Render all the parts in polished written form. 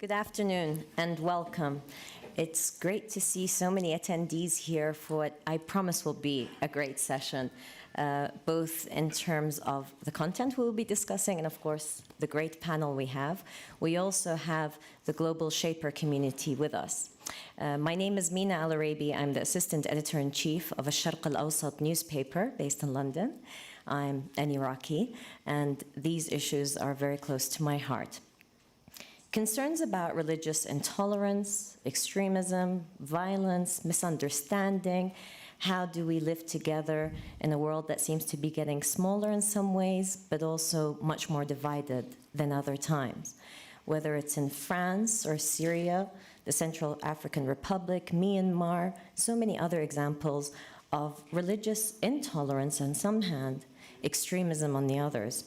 Good afternoon and welcome. It's great to see so many attendees here for what I promise will be a great session, both in terms of the content we'll be discussing and, of course, the great panel we have. We also have the Global Shaper community with us. My name is Mina Al-Arabi. I'm the Assistant Editor-in-Chief of Al-Sharq Al-Awsat newspaper based in London. I'm an Iraqi, and these issues are very close to my heart. Concerns about religious intolerance, extremism, violence, misunderstanding, how do we live together in a world that seems to be getting smaller in some ways, but also much more divided than other times. Whether it's in France or Syria, the Central African Republic, Myanmar, so many other examples of religious intolerance on some hand, extremism on the others.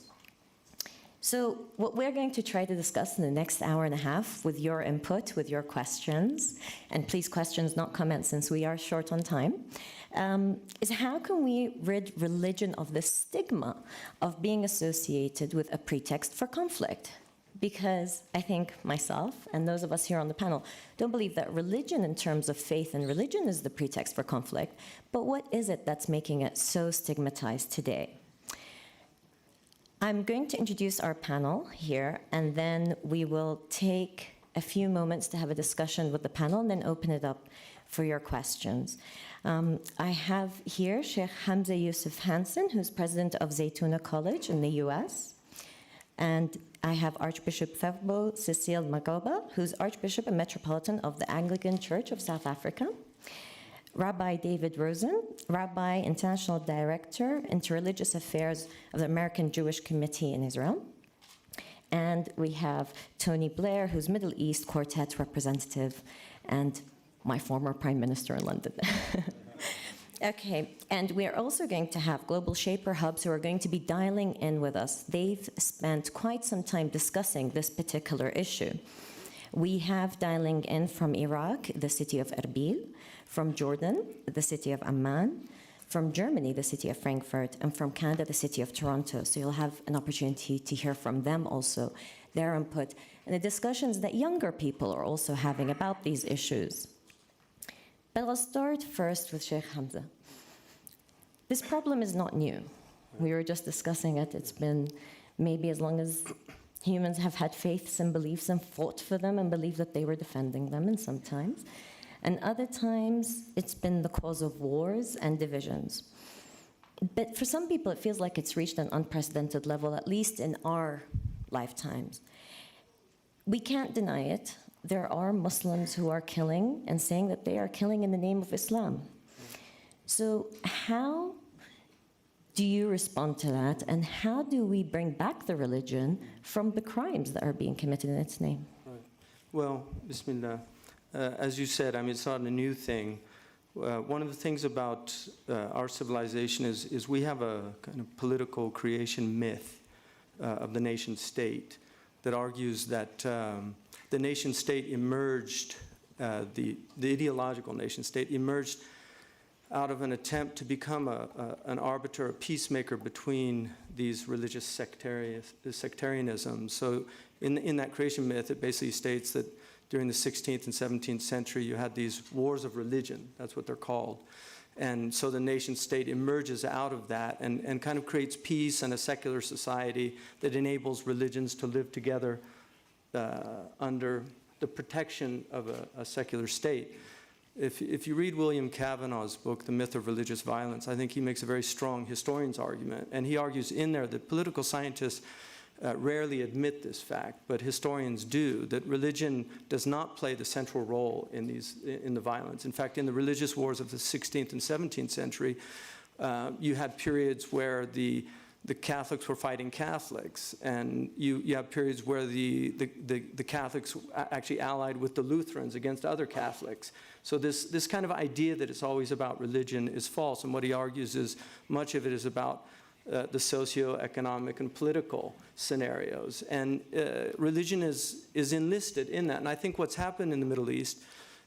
So what we're going to try to discuss in the next hour and a half with your input, with your questions, and please questions, not comments, since we are short on time, is how can we rid religion of the stigma of being associated with a pretext for conflict? Because I think myself and those of us here on the panel don't believe that religion in terms of faith and religion is the pretext for conflict, but what is it that's making it so stigmatized today? I'm going to introduce our panel here, and then we will take a few moments to have a discussion with the panel and then open it up for your questions. I have here Sheikh Hamza Yusuf Hansen, who's president of Zaytuna College in the US. And I have Archbishop Thabo Cecile Magoba, who's Archbishop and Metropolitan of the Anglican Church of South Africa. Rabbi David Rosen, Rabbi, International Director, Interreligious Affairs of the American Jewish Committee in Israel. And we have Tony Blair, who's Middle East Quartet representative and my former Prime Minister in London. Okay, and we are also going to have Global Shaper Hubs who are going to be dialing in with us. They've spent quite some time discussing this particular issue. We have dialing in from Iraq, the city of Erbil, from Jordan, the city of Amman, from Germany, the city of Frankfurt, and from Canada, the city of Toronto. So you'll have an opportunity to hear from them also, their input, and the discussions that younger people are also having about these issues. But I'll start first with Sheikh Hamza. This problem is not new. We were just discussing it. It's been maybe as long as humans have had faiths and beliefs and fought for them and believed that they were defending them, and sometimes. And other times, it's been the cause of wars and divisions. But for some people, it feels like it's reached an unprecedented level, at least in our lifetimes. We can't deny it. There are Muslims who are killing and saying that they are killing in the name of Islam. So how do you respond to that, and how do we bring back the religion from the crimes that are being committed in its name? Right. Well, Bismillah. As you said, I mean, it's not a new thing. One of the things about our civilization is we have a kind of political creation myth of the nation state that argues that the nation state emerged, the ideological nation state emerged out of an attempt to become an arbiter, a peacemaker between these religious sectarianism. So in that creation myth, it basically states that during the 16th and 17th century, you had these wars of religion. That's what they're called. And so the nation state emerges out of that and kind of creates peace and a secular society that enables religions to live together under the protection of a secular state. If you read William Cavanaugh's book, The Myth of Religious Violence, I think he makes a very strong historian's argument. And he argues in there that political scientists rarely admit this fact, but historians do, that religion does not play the central role in the violence. In fact, in the religious wars of the 16th and 17th century, you had periods where the Catholics were fighting Catholics, and you have periods where the Catholics actually allied with the Lutherans against other Catholics. So this kind of idea that it's always about religion is false, and what he argues is much of it is about the socio-economic and political scenarios. And religion is enlisted in that. And I think what's happened in the Middle East,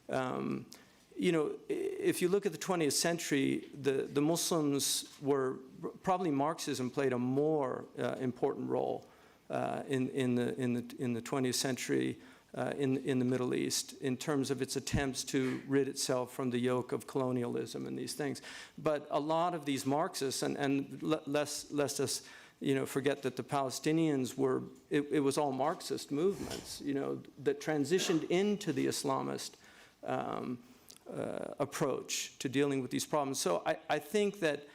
you know, if you look at the 20th century, the Muslims were, probably Marxism played a more important role in the 20th century in the Middle East in terms of its attempts to rid itself from the yoke of colonialism and these things. But a lot of these Marxists, and lest us forget that the Palestinians were, it was all Marxist movements, that transitioned into the Islamist approach to dealing with these problems. So I think that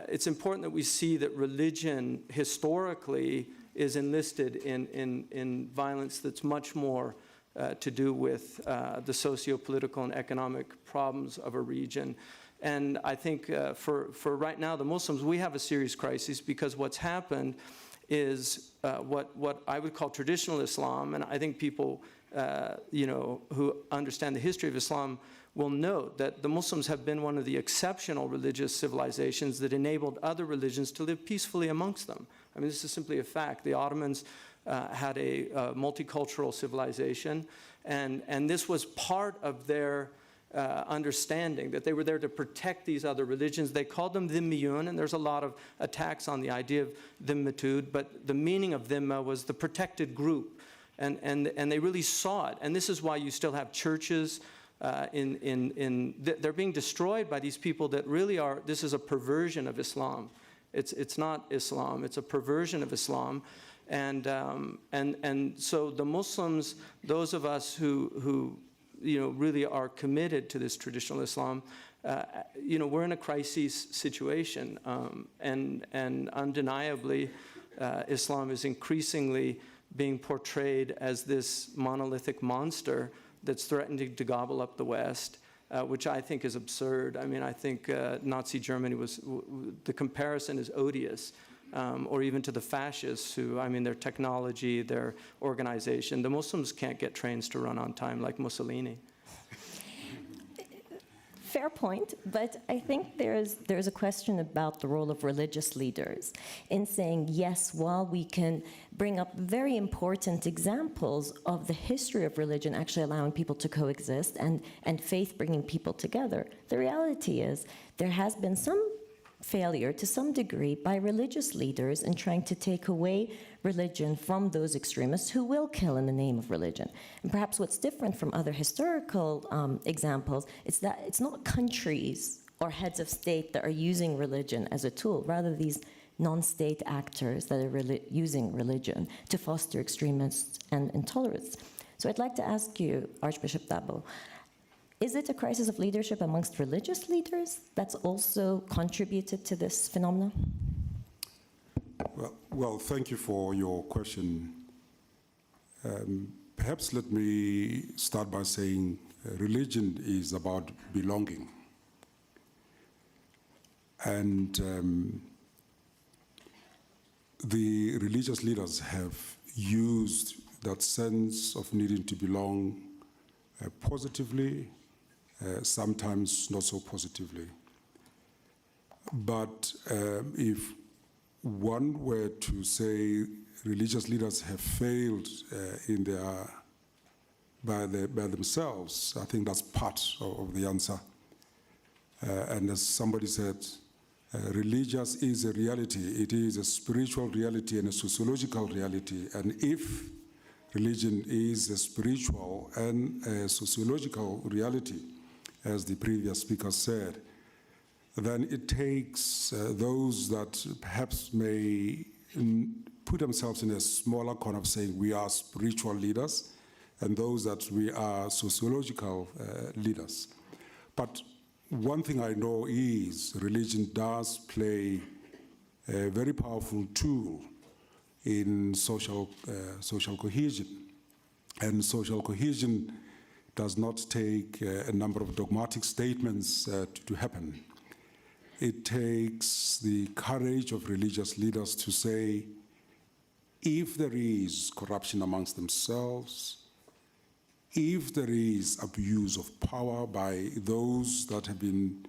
it's important that we see that religion historically is enlisted in violence that's much more to do with the socio-political and economic problems of a region. And I think for right now, the Muslims, we have a serious crisis because what's happened is what I would call traditional Islam, and I think people who understand the history of Islam will note that the Muslims have been one of the exceptional religious civilizations that enabled other religions to live peacefully amongst them. I mean, this is simply a fact. The Ottomans had a multicultural civilization, and this was part of their understanding, that they were there to protect these other religions. They called them dhimmiyun, and there's a lot of attacks on the idea of dhimmatud, but the meaning of dhimma was the protected group, and they really saw it. And this is why you still have churches they're being destroyed by these people that really are, this is a perversion of Islam. It's not Islam, it's a perversion of Islam. And so the Muslims, those of us who really are committed to this traditional Islam, we're in a crisis situation. And undeniably, Islam is increasingly being portrayed as this monolithic monster that's threatening to gobble up the West, which I think is absurd. I mean, I think Nazi Germany the comparison is odious, or even to the fascists who, I mean, their technology, their organization. The Muslims can't get trains to run on time like Mussolini. Fair point, but I think there's a question about the role of religious leaders in saying, yes, while we can bring up very important examples of the history of religion actually allowing people to coexist and faith bringing people together, the reality is there has been some failure to some degree by religious leaders in trying to take away religion from those extremists who will kill in the name of religion. And perhaps what's different from other historical examples is that it's not countries or heads of state that are using religion as a tool, rather these non-state actors that are using religion to foster extremists and intolerance. So I'd like to ask you, Archbishop Dabo, is it a crisis of leadership amongst religious leaders that's also contributed to this phenomenon? Well, thank you for your question. Perhaps let me start by saying religion is about belonging. And the religious leaders have used that sense of needing to belong positively, sometimes not so positively. But if one were to say religious leaders have failed by themselves, I think that's part of the answer. And as somebody said, religious is a reality. It is a spiritual reality and a sociological reality. And if religion is a spiritual and a sociological reality, as the previous speaker said, then it takes those that perhaps may put themselves in a smaller corner of saying we are spiritual leaders, and those that we are sociological leaders. But one thing I know is religion does play a very powerful tool in social cohesion. And social cohesion does not take a number of dogmatic statements to happen. It takes the courage of religious leaders to say, if there is corruption amongst themselves, if there is abuse of power by those that have been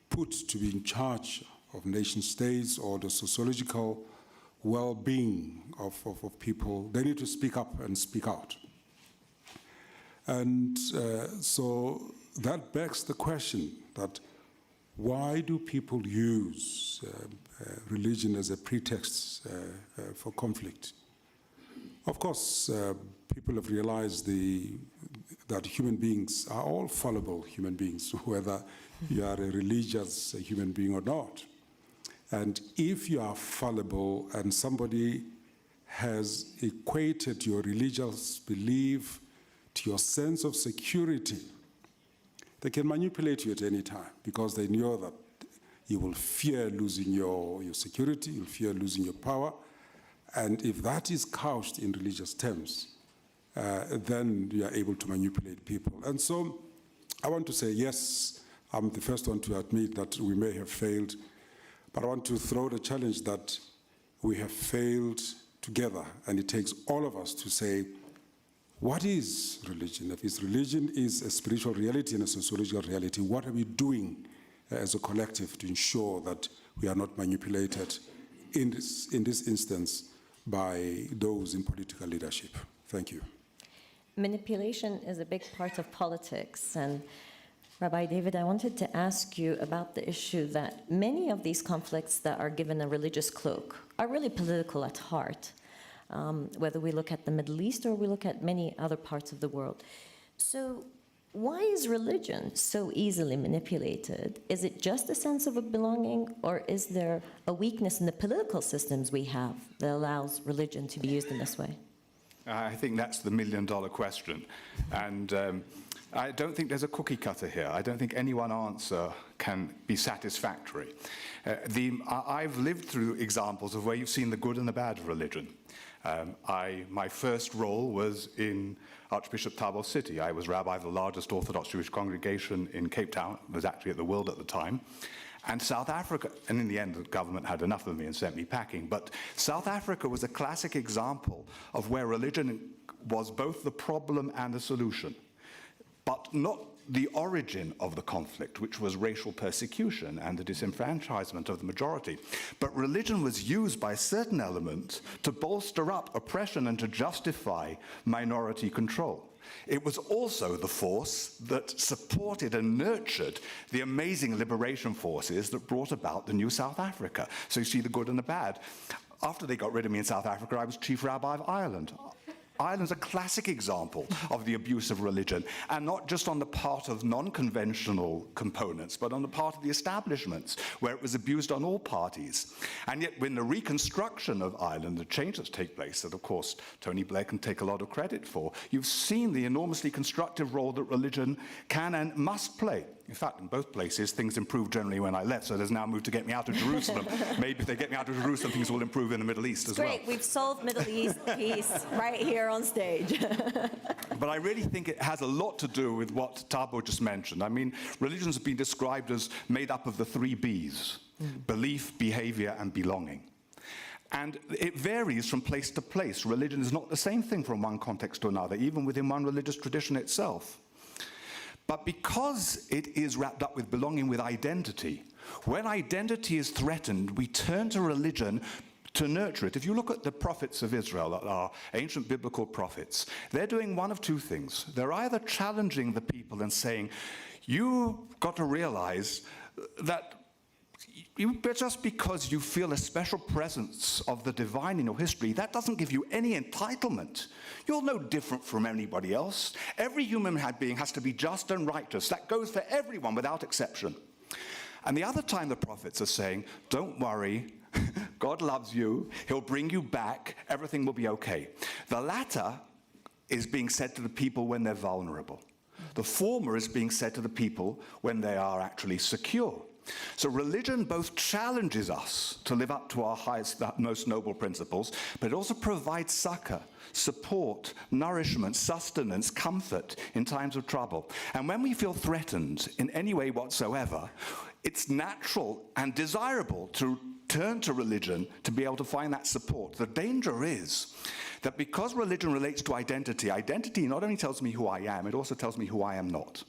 put to be in charge of nation states or the sociological well-being of people, they need to speak up and speak out. And so that begs the question that why do people use religion as a pretext for conflict? Of course, people have realized that human beings are all fallible human beings, whether you are a religious human being or not. And if you are fallible and somebody has equated your religious belief to your sense of security, they can manipulate you at any time because they know that you will fear losing your security, you'll fear losing your power. And if that is couched in religious terms, then you are able to manipulate people. And so I want to say, yes, I'm the first one to admit that we may have failed, but I want to throw the challenge that we have failed together, and it takes all of us to say, what is religion? If religion is a spiritual reality and a sociological reality, what are we doing as a collective to ensure that we are not manipulated in this instance by those in political leadership? Thank you. Manipulation is a big part of politics, and Rabbi David, I wanted to ask you about the issue that many of these conflicts that are given a religious cloak are really political at heart, whether we look at the Middle East or we look at many other parts of the world. So why is religion so easily manipulated? Is it just a sense of a belonging, or is there a weakness in the political systems we have that allows religion to be used in this way? I think that's the million-dollar question. And I don't think there's a cookie cutter here. I don't think any one answer can be satisfactory. I've lived through examples of where you've seen the good and the bad of religion. My first role was in Archbishop Thabo City. I was rabbi of the largest Orthodox Jewish congregation in Cape Town. It was actually at the World at the time. And South Africa, and in the end, the government had enough of me and sent me packing. But South Africa was a classic example of where religion was both the problem and the solution, but not the origin of the conflict, which was racial persecution and the disenfranchisement of the majority. But religion was used by a certain element to bolster up oppression and to justify minority control. It was also the force that supported and nurtured the amazing liberation forces that brought about the new South Africa. So you see the good and the bad. After they got rid of me in South Africa, I was chief rabbi of Ireland. Ireland's a classic example of the abuse of religion, and not just on the part of non-conventional components, but on the part of the establishments, where it was abused on all parties. And yet, when the reconstruction of Ireland, the change that's taken place, that of course Tony Blair can take a lot of credit for, you've seen the enormously constructive role that religion can and must play. In fact, in both places, things improved generally when I left, so there's now a move to get me out of Jerusalem. Maybe if they get me out of Jerusalem, things will improve in the Middle East as well. Great, we've solved Middle East peace right here on stage. But I really think it has a lot to do with what Thabo just mentioned. I mean, religions have been described as made up of the 3 B's, belief, behavior, and belonging. And it varies from place to place. Religion is not the same thing from one context to another, even within one religious tradition itself. But because it is wrapped up with belonging, with identity, when identity is threatened, we turn to religion to nurture it. If you look at the prophets of Israel, our ancient biblical prophets, they're doing one of 2 things. They're either challenging the people and saying, you've got to realize that just because you feel a special presence of the divine in your history, that doesn't give you any entitlement. You're no different from anybody else. Every human being has to be just and righteous. That goes for everyone without exception. And the other time the prophets are saying, don't worry, God loves you, he'll bring you back, everything will be okay. The latter is being said to the people when they're vulnerable. The former is being said to the people when they are actually secure. So religion both challenges us to live up to our highest, most noble principles, but it also provides succor, support, nourishment, sustenance, comfort in times of trouble. And when we feel threatened in any way whatsoever, it's natural and desirable to turn to religion to be able to find that support. The danger is that because religion relates to identity, identity not only tells me who I am, it also tells me who I am not.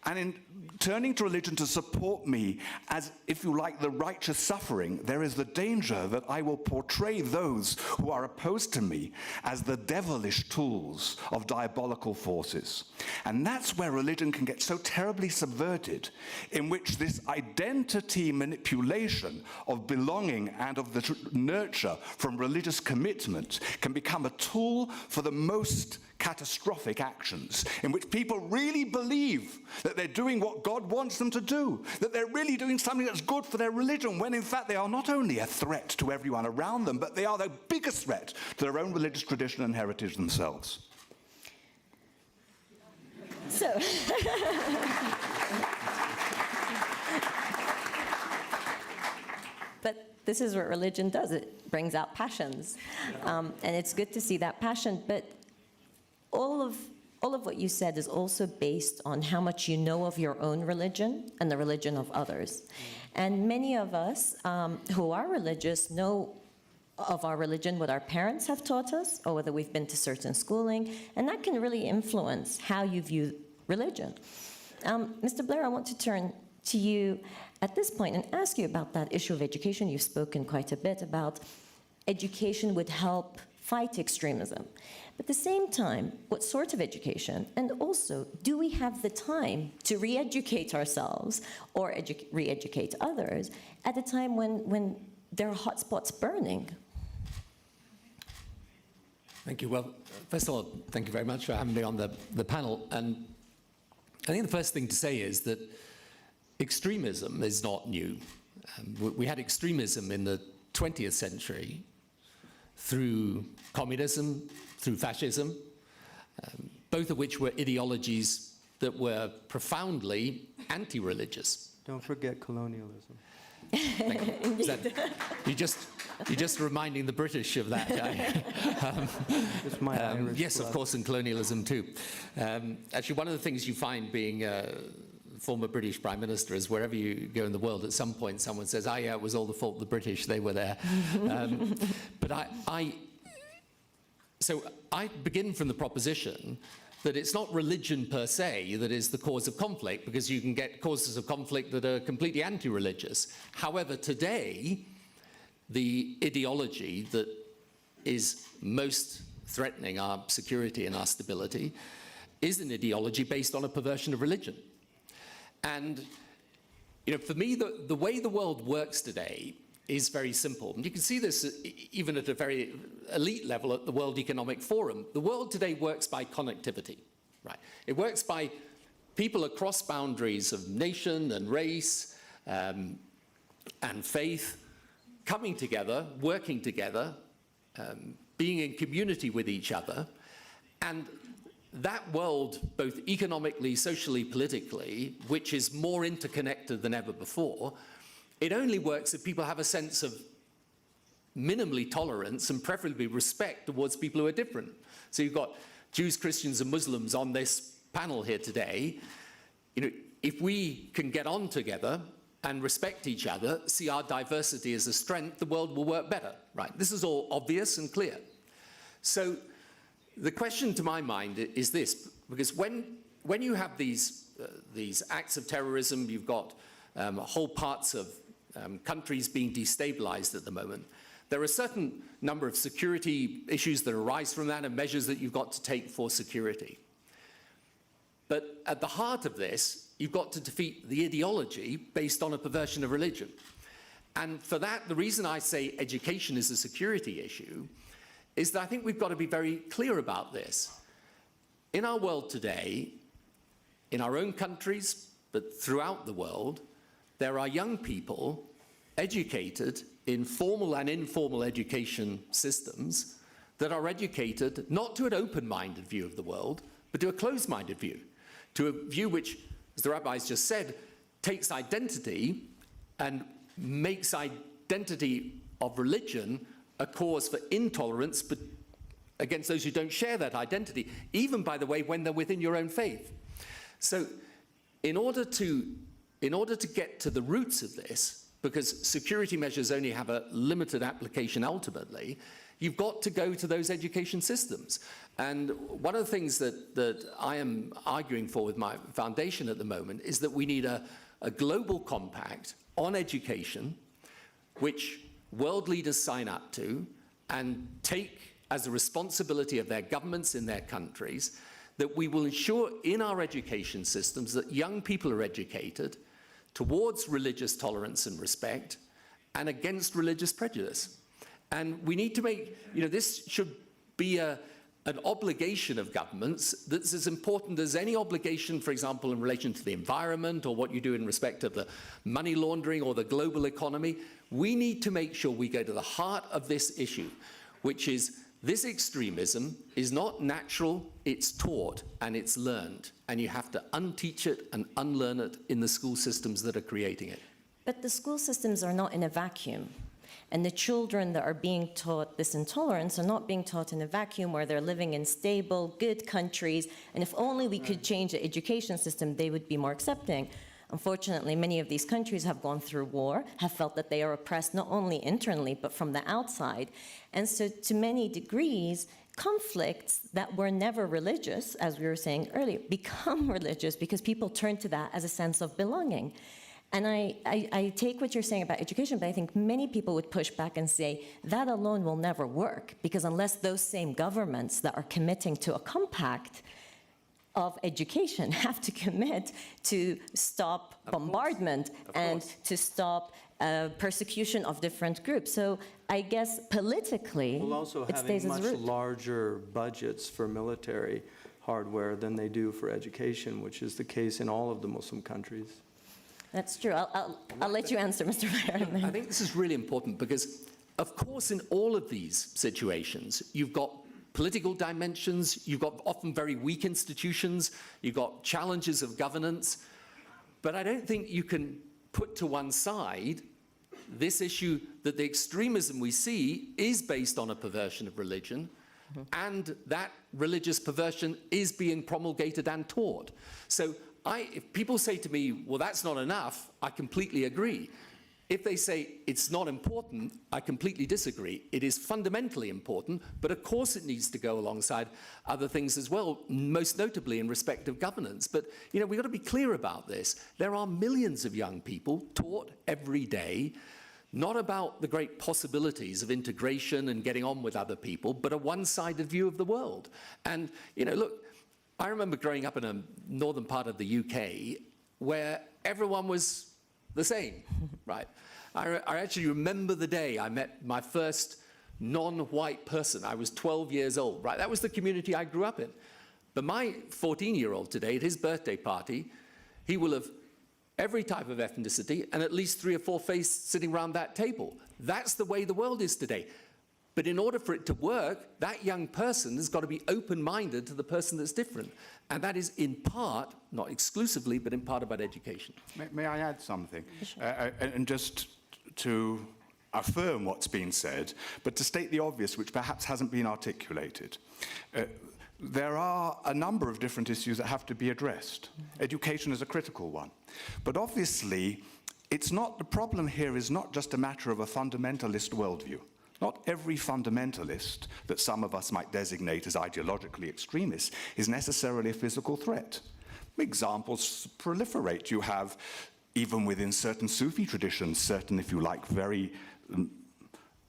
And in turning to religion to support me as, if you like, the righteous suffering, there is the danger that I will portray those who are opposed to me as the devilish tools of diabolical forces. And that's where religion can get so terribly subverted, in which this identity manipulation of belonging and of the nurture from religious commitment can become a tool for the most catastrophic actions, in which people really believe that they're doing what God wants them to do, that they're really doing something that's good for their religion, when in fact they are not only a threat to everyone around them, but they are the biggest threat to their own religious tradition and heritage themselves. So, but this is what religion does. It brings out passions. And it's good to see that passion. But all of what you said is also based on how much you know of your own religion and the religion of others. And many of us who are religious know of our religion, what our parents have taught us, or whether we've been to certain schooling, and that can really influence how you view religion. Mr. Blair, I want to turn to you at this point and ask you about that issue of education. You've spoken quite a bit about education would help fight extremism. But at the same time, what sort of education? And also, do we have the time to re-educate ourselves or re-educate others at a time when there are hotspots burning? Thank you. Well, first of all, thank you very much for having me on the panel. And I think the first thing to say is that extremism is not new. We had extremism in the 20th century through communism, through fascism, both of which were ideologies that were profoundly anti-religious. Don't forget colonialism. Thank you. You're just reminding the British of that. It's my Irish yes, blood. of course, and colonialism too. Actually, one of the things you find being former British Prime Minister is wherever you go in the world, at some point someone says, yeah, it was all the fault of the British, they were there. But so I begin from the proposition that it's not religion per se that is the cause of conflict, because you can get causes of conflict that are completely anti-religious. However, today, the ideology that is most threatening our security and our stability is an ideology based on a perversion of religion. And for me, the way the world works today is very simple. And you can see this even at a very elite level at the World Economic Forum. The world today works by connectivity, right? It works by people across boundaries of nation and race and faith coming together, working together, being in community with each other. And that world, both economically, socially, politically, which is more interconnected than ever before, it only works if people have a sense of minimally tolerance and preferably respect towards people who are different. So you've got Jews, Christians, and Muslims on this panel here today. If we can get on together and respect each other, see our diversity as a strength, the world will work better, right? This is all obvious and clear. So the question to my mind is this, because when you have these acts of terrorism, you've got whole parts of countries being destabilized at the moment, there are a certain number of security issues that arise from that and measures that you've got to take for security. But at the heart of this, you've got to defeat the ideology based on a perversion of religion. And for that, the reason I say education is a security issue is that I think we've got to be very clear about this. In our world today, in our own countries, but throughout the world, there are young people educated in formal and informal education systems that are educated not to an open-minded view of the world, but to a closed-minded view, to a view which, as the rabbis just said, takes identity and makes identity of religion a cause for intolerance but against those who don't share that identity, even, by the way, when they're within your own faith. So in order to get to the roots of this, because security measures only have a limited application ultimately, you've got to go to those education systems. And one of the things that I am arguing for with my foundation at the moment is that we need a global compact on education, which world leaders sign up to and take as a responsibility of their governments in their countries, that we will ensure in our education systems that young people are educated towards religious tolerance and respect and against religious prejudice. And we need to make, this should be an obligation of governments that's as important as any obligation, for example, in relation to the environment or what you do in respect of the money laundering or the global economy. We need to make sure we go to the heart of this issue, which is this extremism is not natural, it's taught and it's learned. And you have to unteach it and unlearn it in the school systems that are creating it. But the school systems are not in a vacuum. And the children that are being taught this intolerance are not being taught in a vacuum where they're living in stable, good countries. And if only we could change the education system, they would be more accepting. Unfortunately, many of these countries have gone through war, have felt that they are oppressed not only internally, but from the outside. And so to many degrees, conflicts that were never religious, as we were saying earlier, become religious because people turn to that as a sense of belonging. And I take what you're saying about education, but I think many people would push back and say that alone will never work, because unless those same governments that are committing to a compact of education have to commit to stop bombardment and to stop persecution of different groups. So I guess politically, Well, also it stays having as much root. larger budgets for military hardware than they do for education, which is the case in all of the Muslim countries. That's true. I'll let you answer, Mr. Blair. I think this is really important because, of course, in all of these situations, you've got political dimensions, you've got often very weak institutions, you've got challenges of governance, but I don't think you can put to one side this issue that the extremism we see is based on a perversion of religion, and that religious perversion is being promulgated and taught. So if people say to me, well, that's not enough, I completely agree. If they say it's not important, I completely disagree. It is fundamentally important, but of course it needs to go alongside other things as well, most notably in respect of governance. But, we've got to be clear about this. There are millions of young people taught every day, not about the great possibilities of integration and getting on with other people, but a one-sided view of the world. And, look, I remember growing up in a northern part of the UK where everyone was the same, right? I actually remember the day I met my first non-white person. I was 12 years old, right? That was the community I grew up in. But my 14-year-old today, at his birthday party, he will have every type of ethnicity and at least 3 or 4 faces sitting around that table. That's the way the world is today. But in order for it to work, that young person has got to be open-minded to the person that's different. And that is in part, not exclusively, but in part about education. May I add something? And just to affirm what's been said, but to state the obvious, which perhaps hasn't been articulated. There are a number of different issues that have to be addressed. Education is a critical one. But obviously, the problem here is not just a matter of a fundamentalist worldview. Not every fundamentalist that some of us might designate as ideologically extremist is necessarily a physical threat. Examples proliferate. You have, even within certain Sufi traditions, certain, if you like, very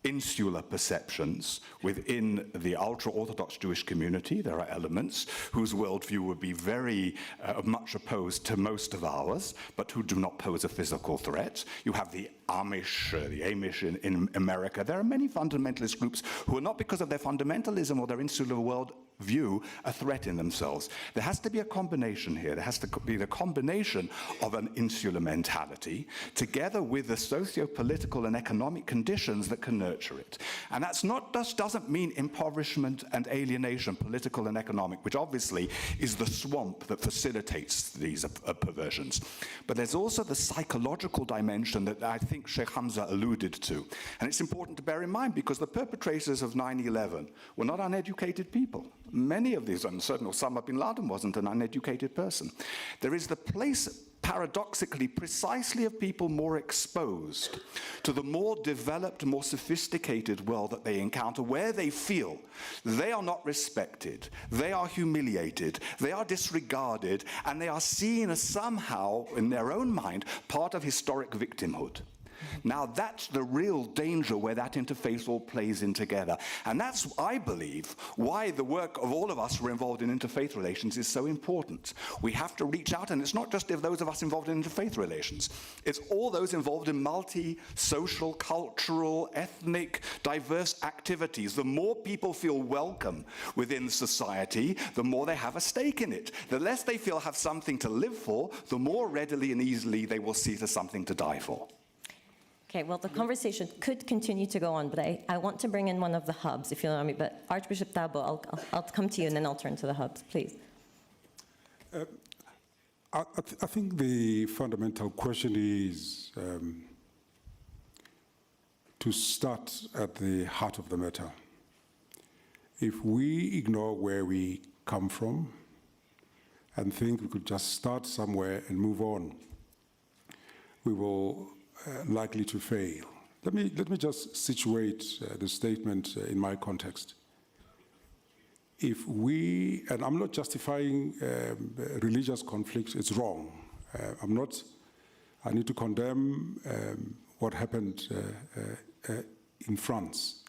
insular perceptions. Within the ultra-Orthodox Jewish community, there are elements whose worldview would be very much opposed to most of ours, but who do not pose a physical threat. You have the Amish in America. There are many fundamentalist groups who are not, because of their fundamentalism or their insular worldview, a threat in themselves. There has to be a combination here. There has to be the combination of an insular mentality together with the socio-political and economic conditions that can nurture it. And that's not just doesn't mean impoverishment and alienation, political and economic, which obviously is the swamp that facilitates these perversions. But there's also the psychological dimension that I think Sheikh Hamza alluded to. And it's important to bear in mind because the perpetrators of 9/11 were not uneducated people. Many of these, and certainly Osama bin Laden wasn't an uneducated person. There is the place paradoxically, precisely of people more exposed to the more developed, more sophisticated world that they encounter, where they feel they are not respected, they are humiliated, they are disregarded, and they are seen as somehow, in their own mind, part of historic victimhood. Now, that's the real danger where that interface all plays in together. And that's, I believe, why the work of all of us who are involved in interfaith relations is so important. We have to reach out, and it's not just those of us involved in interfaith relations. It's all those involved in multi-social, cultural, ethnic, diverse activities. The more people feel welcome within society, the more they have a stake in it. The less they feel have something to live for, the more readily and easily they will see it as something to die for. Okay, well, the conversation could continue to go on, but I want to bring in one of the hubs, if you allow me. But Archbishop Thabo, I'll come to you, and then I'll turn to the hubs, please. I think the fundamental question is to start at the heart of the matter. If we ignore where we come from and think we could just start somewhere and move on, we will likely to fail. Let me just situate the statement in my context. If we, and I'm not justifying religious conflict, it's wrong. I need to condemn what happened in France.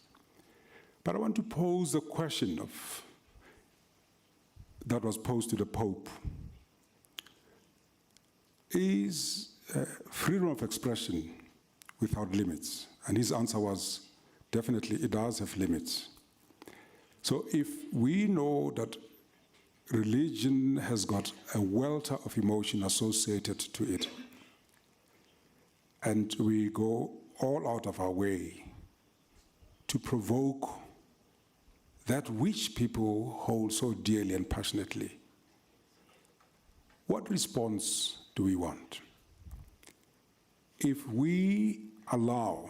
But I want to pose the question that was posed to the Pope. Is freedom of expression without limits? And his answer was, definitely it does have limits. So if we know that religion has got a welter of emotion associated to it, and we go all out of our way to provoke that which people hold so dearly and passionately, what response do we want? If we allow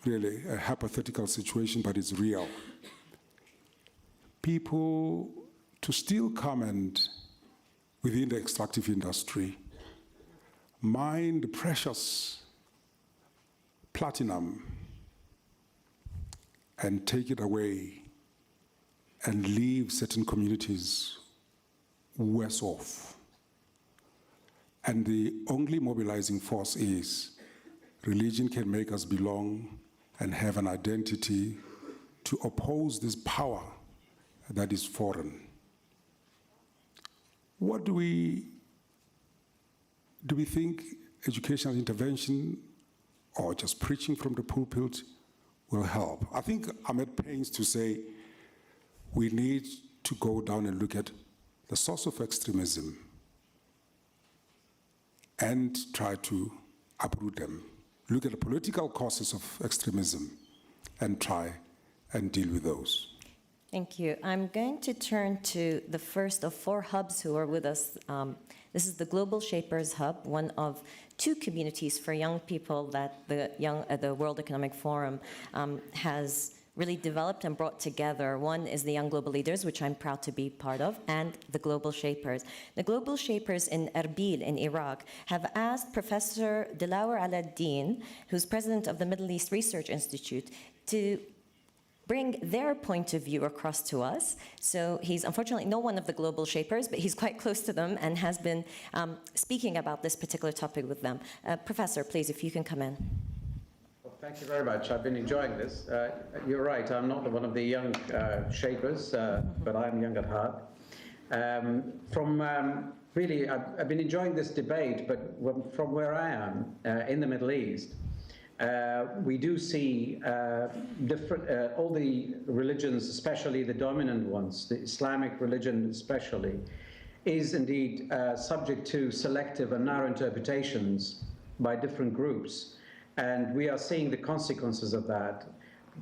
really a hypothetical situation, but it's real, people to still come and, within the extractive industry, mine the precious platinum and take it away and leave certain communities worse off. And the only mobilizing force is religion can make us belong and have an identity to oppose this power that is foreign. What do we think educational intervention or just preaching from the pulpit will help? I think I'm at pains to say we need to go down and look at the source of extremism and try to uproot them. Look at the political causes of extremism and try and deal with those. Thank you. I'm going to turn to the first of 4 hubs who are with us. This is the Global Shapers Hub, one of 2 communities for young people that the World Economic Forum has really developed and brought together. One is the Young Global Leaders, which I'm proud to be part of, and the Global Shapers. The Global Shapers in Erbil in Iraq have asked Professor Dilawar Aladdin, who's president of the Middle East Research Institute, to bring their point of view across to us. So he's unfortunately not one of the Global Shapers, but he's quite close to them and has been speaking about this particular topic with them. Professor, please, if you can come in. Thank you very much. I've been enjoying this. You're right, I'm not one of the young shapers, but I'm young at heart. Really, I've been enjoying this debate, but from where I am in the Middle East, we do see all the religions, especially the dominant ones, the Islamic religion especially, is indeed subject to selective and narrow interpretations by different groups. And we are seeing the consequences of that.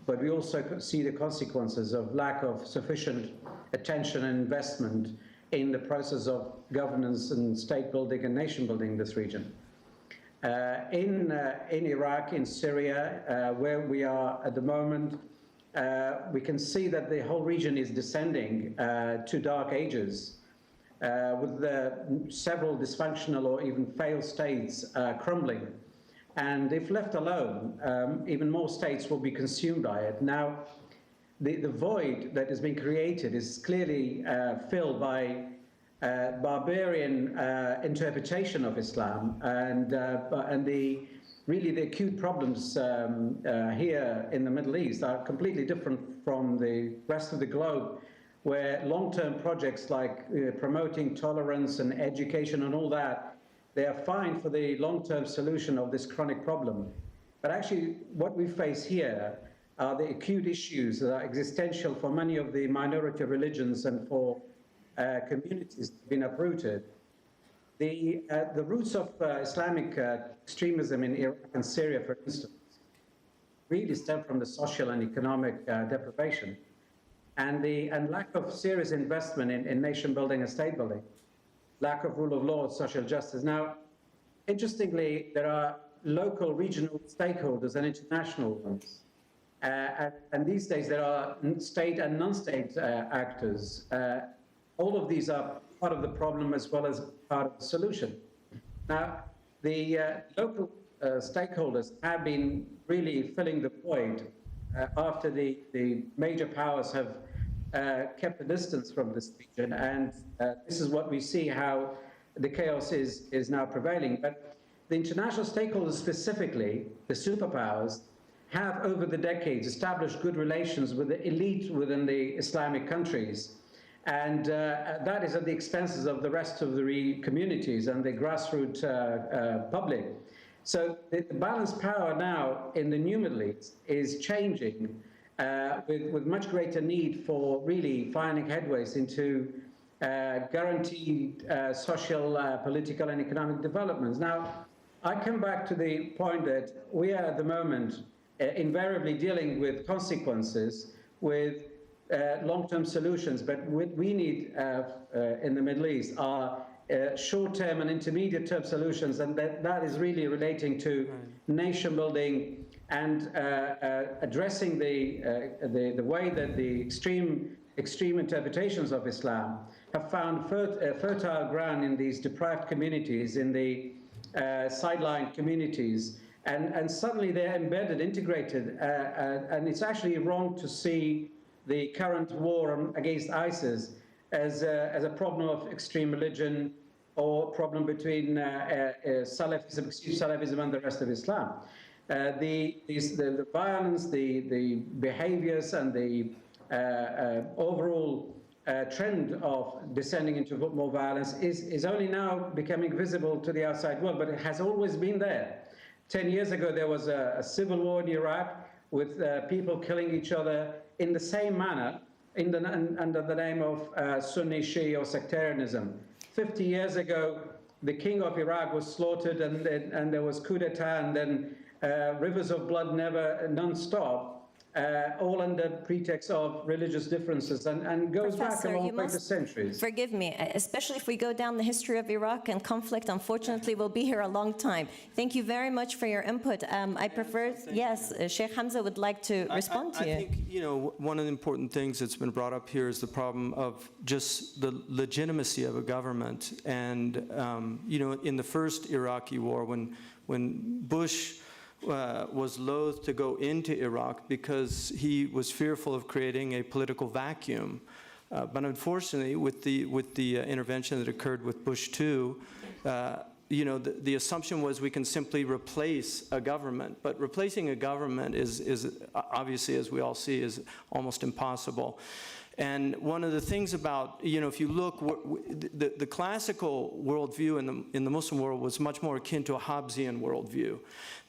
But we also see the consequences of lack of sufficient attention and investment in the process of governance and state building and nation building in this region. In Iraq, in Syria, where we are at the moment, we can see that the whole region is descending to dark ages. with several dysfunctional or even failed states crumbling. And if left alone, even more states will be consumed by it. Now, the void that has been created is clearly filled by barbarian interpretation of Islam, and really the acute problems here in the Middle East are completely different from the rest of the globe, where long-term projects like promoting tolerance and education and all that, they are fine for the long-term solution of this chronic problem. But actually, what we face here are the acute issues that are existential for many of the minority religions and for communities that have been uprooted. The roots of Islamic extremism in Iraq and Syria, for instance, really stem from the social and economic deprivation and lack of serious investment in nation building and state building, lack of rule of law, social justice. Now, interestingly, there are local, regional stakeholders and international ones. And these days, there are state and non-state actors. All of these are part of the problem as well as part of the solution. Now, the local stakeholders have been really filling the void after the major powers have kept a distance from this region. And this is what we see, how the chaos is now prevailing. But the international stakeholders, specifically the superpowers, have over the decades established good relations with the elite within the Islamic countries. And that is at the expenses of the rest of the communities and the grassroots public. So the balanced power now in the new Middle East is changing with much greater need for really finding headways into guaranteed social, political and economic developments. Now, I come back to the point that we are at the moment invariably dealing with consequences, with long-term solutions, but what we need in the Middle East are short-term and intermediate-term solutions, and that is really relating to nation building and addressing the way that the extreme interpretations of Islam have found fertile ground in these deprived communities, in the sideline communities, and suddenly they're embedded, integrated, and it's actually wrong to see the current war against ISIS as a problem of extreme religion or problem between Salafism, extreme Salafism and the rest of Islam. The violence, the behaviors and the overall trend of descending into more violence is only now becoming visible to the outside world, but it has always been there. 10 years ago, there was a civil war in Iraq with people killing each other in the same manner under the name of Sunni, Shia, or sectarianism. 50 years ago, the king of Iraq was slaughtered and there was coup d'etat, and then rivers of blood non-stop, all under pretext of religious differences, and goes back a long way to centuries. Forgive me, especially if we go down the history of Iraq and conflict, unfortunately, we'll be here a long time. Thank you very much for your input. I prefer, yes, Sheikh Hamza would like to respond to you. I think, one of the important things that's been brought up here is the problem of just the legitimacy of a government. And, in the first Iraqi war, when Bush was loath to go into Iraq because he was fearful of creating a political vacuum. But unfortunately, with the intervention that occurred with Bush II, the assumption was we can simply replace a government. But replacing a government is obviously, as we all see, is almost impossible. And one of the things about, if you look, the classical worldview in the Muslim world was much more akin to a Hobbesian worldview,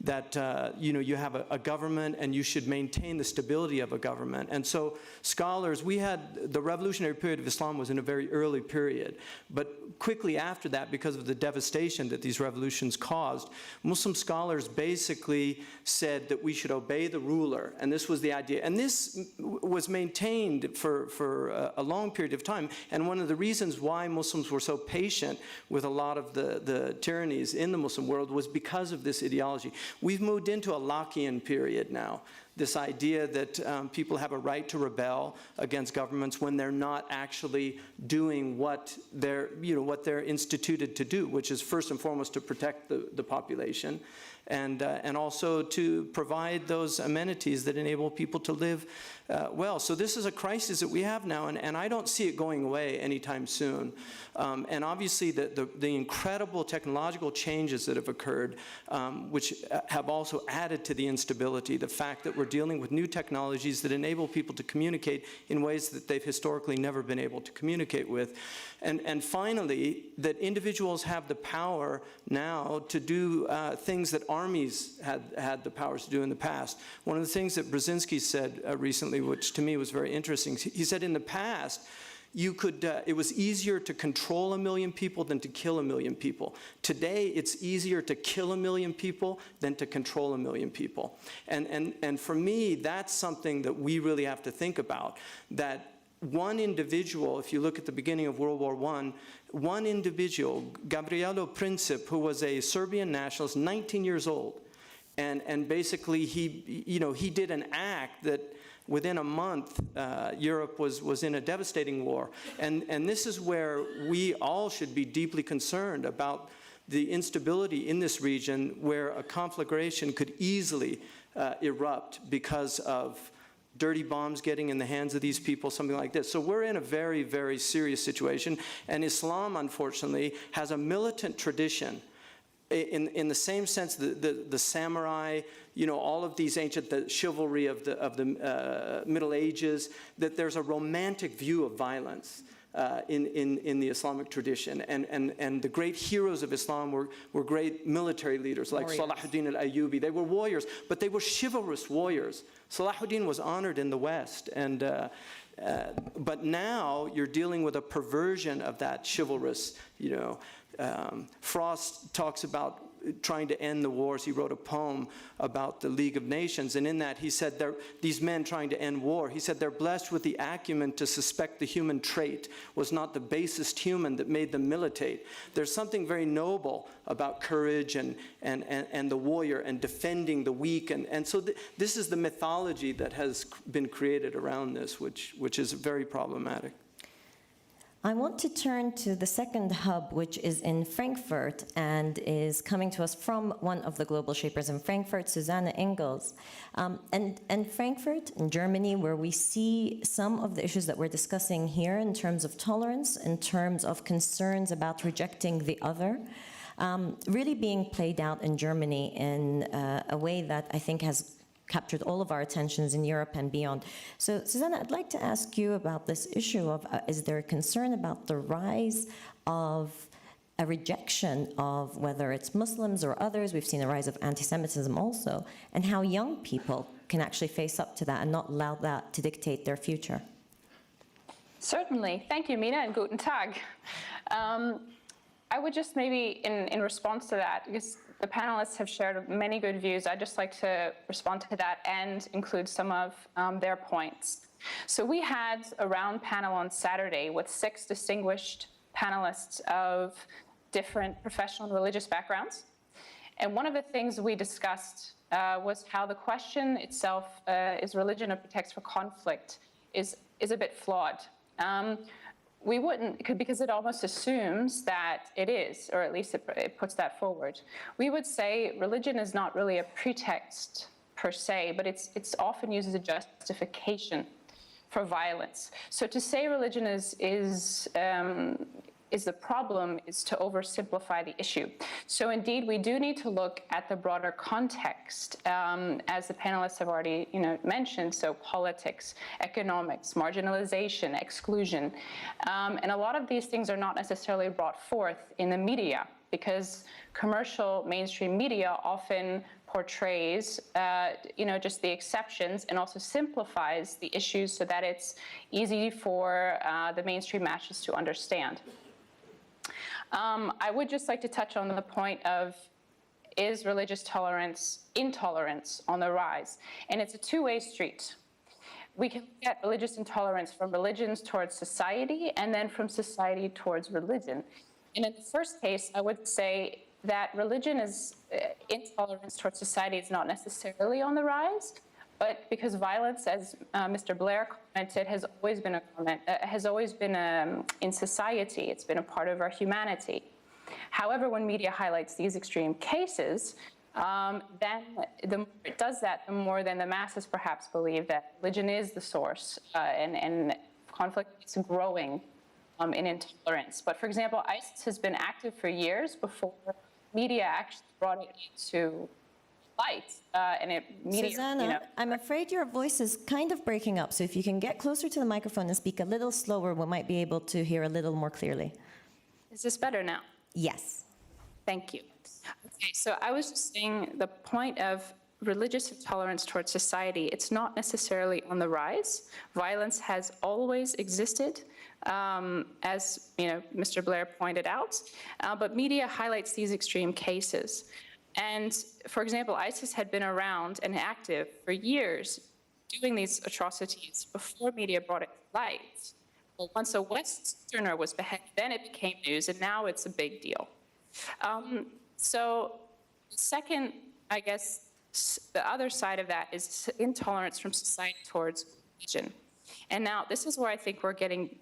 that, you have a government and you should maintain the stability of a government. And so scholars, the revolutionary period of Islam was in a very early period, but quickly after that, because of the devastation that these revolutions caused, Muslim scholars basically said that we should obey the ruler, and this was the idea. And this was maintained for a long period of time, and one of the reasons why Muslims were so patient with a lot of the tyrannies in the Muslim world was because of this ideology. We've moved into a Lockean period now. this idea that people have a right to rebel against governments when they're not actually doing what they're instituted to do, which is first and foremost to protect the population, and also to provide those amenities that enable people to live well. So this is a crisis that we have now, and I don't see it going away anytime soon. And obviously the incredible technological changes that have occurred, which have also added to the instability, the fact that we're dealing with new technologies that enable people to communicate in ways that they've historically never been able to communicate with. And finally, that individuals have the power now to do things that armies had the powers to do in the past. One of the things that Brzezinski said recently, which to me was very interesting, he said in the past, it was easier to control 1 million people than to kill 1 million people. Today, it's easier to kill 1 million people than to control 1 million people. And for me, that's something that we really have to think about, that one individual, if you look at the beginning of World War I, one individual, Gabrielo Princip, who was a Serbian nationalist, 19 years old, and basically he did an act that within a month, Europe was in a devastating war. And this is where we all should be deeply concerned about the instability in this region, where a conflagration could easily erupt because of dirty bombs getting in the hands of these people, something like this. So we're in a very, very serious situation. And Islam, unfortunately, has a militant tradition in the same sense, the samurai, all of these ancient, the chivalry of the Middle Ages, that there's a romantic view of violence in the Islamic tradition. And the great heroes of Islam were great military leaders, like Salahuddin al-Ayyubi. They were warriors, but they were chivalrous warriors. Salahuddin was honored in the West, but now you're dealing with a perversion of that chivalrous, Frost talks about trying to end the wars. He wrote a poem about the League of Nations, and in that he said, these men trying to end war, he said, they're blessed with the acumen to suspect the human trait was not the basest human that made them militate. There's something very noble about courage and the warrior and defending the weak, and so this is the mythology that has been created around this, which is very problematic. I want to turn to the second hub, which is in Frankfurt and is coming to us from one of the global shapers in Frankfurt, Susanne Engels. And Frankfurt in Germany, where we see some of the issues that we're discussing here in terms of tolerance, in terms of concerns about rejecting the other, really being played out in Germany in a way that I think has captured all of our attentions in Europe and beyond. So, Susanne, I'd like to ask you about this issue of, is there a concern about the rise of a rejection of whether it's Muslims or others? We've seen a rise of anti-Semitism also, and how young people can actually face up to that and not allow that to dictate their future. Certainly. Thank you, Mina, and guten Tag. I would just maybe, in response to that, because the panelists have shared many good views, I'd just like to respond to that and include some of their points. So we had a round panel on Saturday with 6 distinguished panelists of different professional and religious backgrounds. And one of the things we discussed was how the question itself, is religion a pretext for conflict, is a bit flawed. We wouldn't, because it almost assumes that it is, or at least it puts that forward. We would say religion is not really a pretext per se, but it's often used as a justification for violence. So to say religion is the problem is to oversimplify the issue. So indeed, we do need to look at the broader context, as the panelists have already mentioned, so politics, economics, marginalization, exclusion. And a lot of these things are not necessarily brought forth in the media, because commercial mainstream media often portrays just the exceptions and also simplifies the issues so that it's easy for the mainstream masses to understand. I would just like to touch on the point of, is religious intolerance on the rise? And it's a two-way street. We can look at religious intolerance from religions towards society and then from society towards religion. And in the first case, I would say that intolerance towards society is not necessarily on the rise, But because violence, as Mr. Blair commented, has always been in society. It's been a part of our humanity. However, when media highlights these extreme cases, then the more it does that, the more then the masses perhaps believe that religion is the source, and conflict is growing in intolerance. But for example, ISIS has been active for years before media actually brought it into light. Susanna, I'm afraid your voice is kind of breaking up, so if you can get closer to the microphone and speak a little slower, we might be able to hear a little more clearly. Is this better now? Yes. Thank you. Okay, so I was just saying the point of religious intolerance towards society, it's not necessarily on the rise. Violence has always existed, as Mr. Blair pointed out, but media highlights these extreme cases. And for example, ISIS had been around and active for years doing these atrocities before media brought it to light. Well, once a Westerner was beheaded, then it became news, and now it's a big deal. So second, I guess, the other side of that is intolerance from society towards religion. And now this is where I think we're getting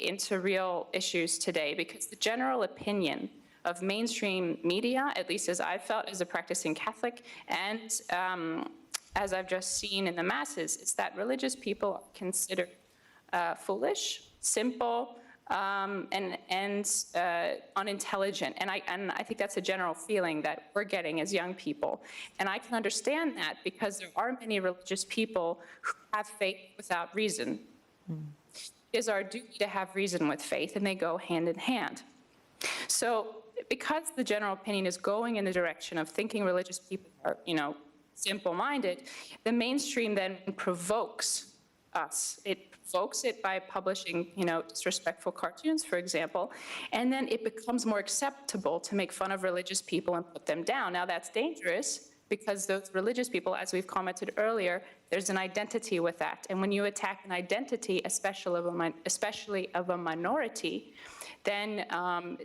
into real issues today, because the general opinion of mainstream media, at least as I've felt as a practicing Catholic, and as I've just seen in the masses, is that religious people are considered foolish, simple, and unintelligent. And I think that's a general feeling that we're getting as young people. And I can understand that because there are many religious people who have faith without reason. It is our duty to have reason with faith, and they go hand in hand. So because the general opinion is going in the direction of thinking religious people are, simple-minded, the mainstream then provokes us. It provokes it by publishing, disrespectful cartoons, for example, and then it becomes more acceptable to make fun of religious people and put them down. Now that's dangerous because those religious people, as we've commented earlier, there's an identity with that. And when you attack an identity, especially of a minority, then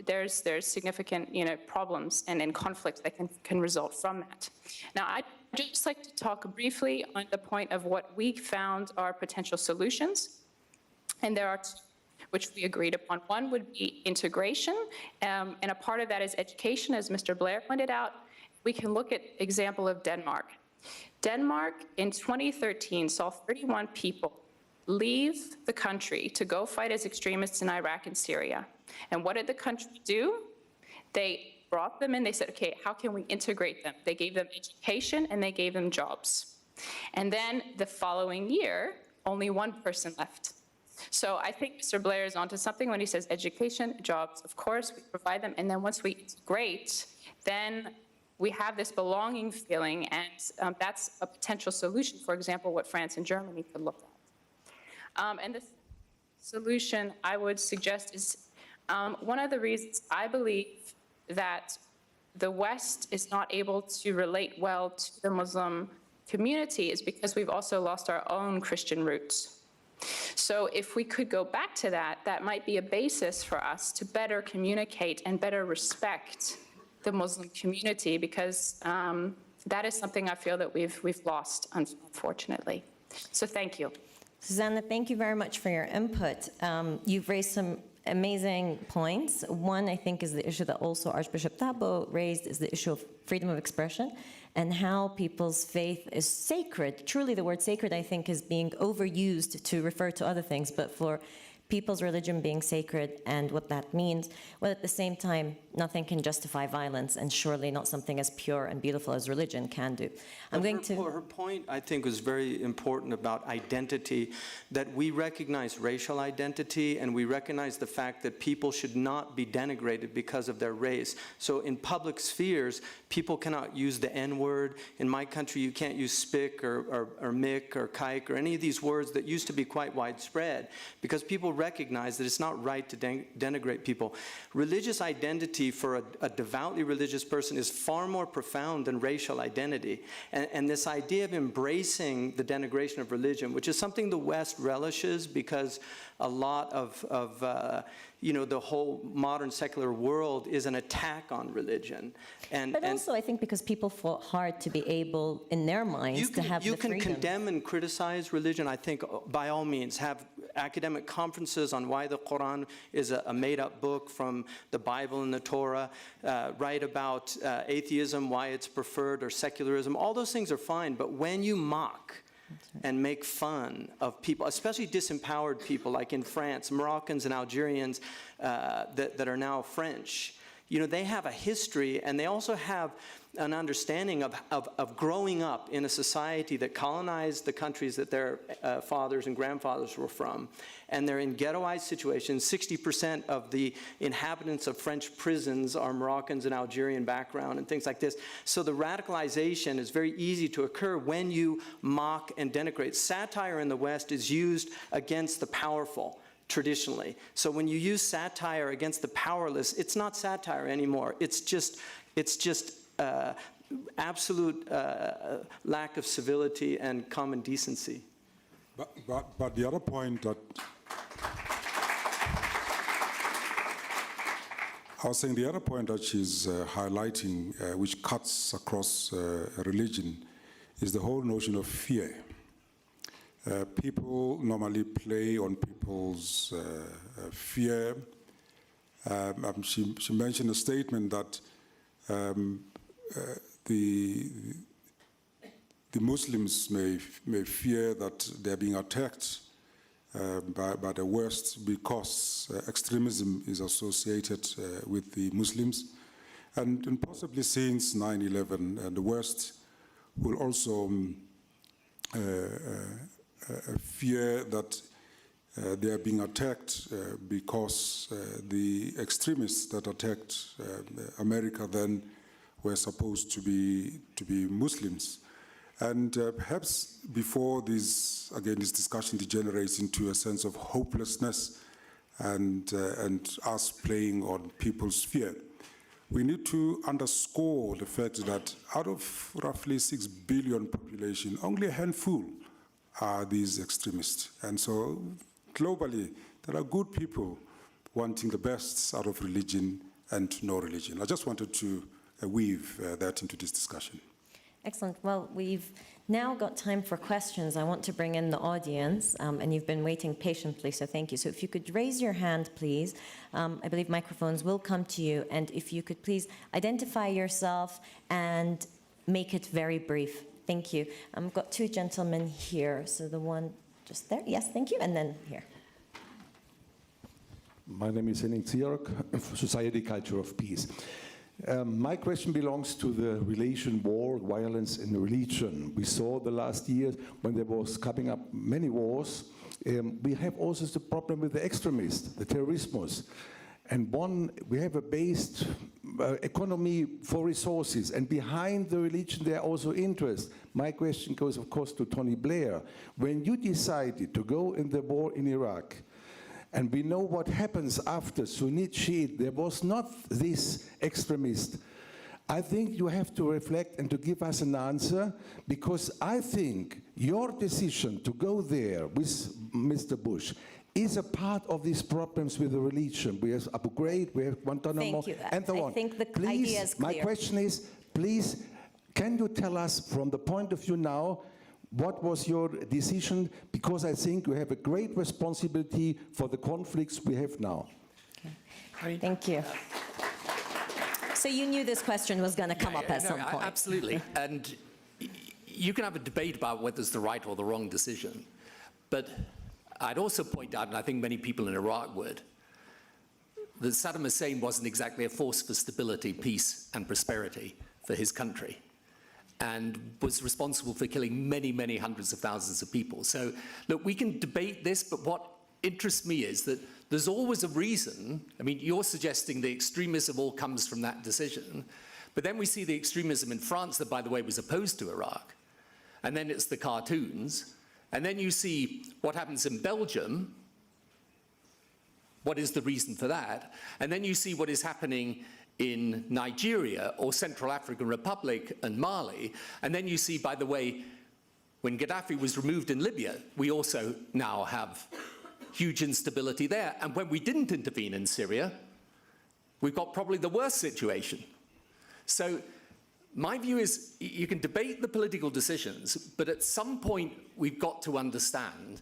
there's significant problems and conflict that can result from that. Now, I'd just like to talk briefly on the point of what we found are potential solutions. And there are two, which we agreed upon. One would be integration, and a part of that is education, as Mr. Blair pointed out. We can look at example of Denmark. Denmark in 2013 saw 31 people leave the country to go fight as extremists in Iraq and Syria. And what did the country do? They brought them in, they said, okay, how can we integrate them? They gave them education and they gave them jobs. And then the following year, only one person left. So I think Mr. Blair is onto something when he says education, jobs, of course, we provide them, and then once we integrate, then we have this belonging feeling, and that's a potential solution, for example, what France and Germany could look at. And the solution I would suggest is one of the reasons I believe that the West is not able to relate well to the Muslim community is because we've also lost our own Christian roots. So if we could go back to that, that might be a basis for us to better communicate and better respect the Muslim community, because that is something I feel that we've lost, unfortunately. So thank you. Susanna, thank you very much for your input. You've raised some amazing points. One, I think, is the issue that also Archbishop Thabo raised, is the issue of freedom of expression and how people's faith is sacred. Truly, the word sacred, I think, is being overused to refer to other things, but for people's religion being sacred and what that means, while at the same time, nothing can justify violence, and surely not something as pure and beautiful as religion can do. Her point, I think, was very important about identity, that we recognize racial identity and we recognize the fact that people should not be denigrated because of their race. So in public spheres, people cannot use the N-word. In my country, you can't use spick or mick or kike or any of these words that used to be quite widespread, because people recognize that it's not right to denigrate people. Religious identity for a devoutly religious person is far more profound than racial identity. And this idea of embracing the denigration of religion, which is something the West relishes because a lot of the whole modern secular world is an attack on religion. But also, I think because people fought hard to be able, in their minds, to have the freedom. You can condemn and criticize religion, I think, by all means. Have academic conferences on why the Quran is a made-up book from the Bible and the Torah. Write about atheism, why it's preferred, or secularism. All those things are fine, but when you mock and make fun of people, especially disempowered people, like in France, Moroccans and Algerians that are now French, they have a history, and they also have an understanding of growing up in a society that colonized the countries that their fathers and grandfathers were from. And they're in ghettoized situations. 60% of the inhabitants of French prisons are Moroccans and Algerian background and things like this. So the radicalization is very easy to occur when you mock and denigrate. Satire in the West is used against the powerful, traditionally. So when you use satire against the powerless, it's not satire anymore. It's just absolute lack of civility and common decency. But the other point that I was saying, the other point that she's highlighting, which cuts across religion, is the whole notion of fear. People normally play on people's fear. She mentioned a statement that the Muslims may fear that they're being attacked by the West because extremism is associated with the Muslims. And possibly since 9/11, the West will also fear that they are being attacked because the extremists that attacked America then were supposed to be Muslims. And perhaps before this discussion degenerates into a sense of hopelessness and us playing on people's fear, we need to underscore the fact that out of roughly 6 billion population, only a handful are these extremists. And so globally, there are good people wanting the best out of religion and no religion. I just wanted to weave that into this discussion. Excellent. Well, we've now got time for questions. I want to bring in the audience, and you've been waiting patiently, so thank you. So if you could raise your hand, please. I believe microphones will come to you, and if you could please identify yourself and make it very brief. Thank you. I've got two gentlemen here, so the one just there. Yes, thank you, and then here. My name is Henning Zierk, Society Culture of Peace. My question belongs to the relation war, violence and religion. We saw the last years when there was coming up many wars. We have also the problem with the extremists, the terrorism. And we have a based economy for resources, and behind the religion there are also interests. My question goes, of course, to Tony Blair. When you decided to go in the war in Iraq, and we know what happens after Sunni Shiite, there was not this extremist. I think you have to reflect and to give us an answer, because I think your decision to go there with Mr. Bush is a part of these problems with the religion. We have Abu Ghraib, we have Guantanamo, and so on. I think the please, idea is clear. my question is, please, can you tell us from the point of view now, what was your decision? Because I think you have a great responsibility for the conflicts we have now. Okay. Thank you. So you knew this question was going to come up at some point. Absolutely. And you can have a debate about whether it's the right or the wrong decision. But I'd also point out, and I think many people in Iraq would, that Saddam Hussein wasn't exactly a force for stability, peace, and prosperity for his country, and was responsible for killing many, many hundreds of thousands of people. So, look, we can debate this, but what interests me is that there's always a reason. I mean, you're suggesting the extremism all comes from that decision, but then we see the extremism in France that, by the way, was opposed to Iraq, and then it's the cartoons, and then you see what happens in Belgium. What is the reason for that? And then you see what is happening in Nigeria or Central African Republic and Mali. And then you see, by the way, when Gaddafi was removed in Libya, we also now have huge instability there. And when we didn't intervene in Syria, we've got probably the worst situation. So my view is you can debate the political decisions, but at some point we've got to understand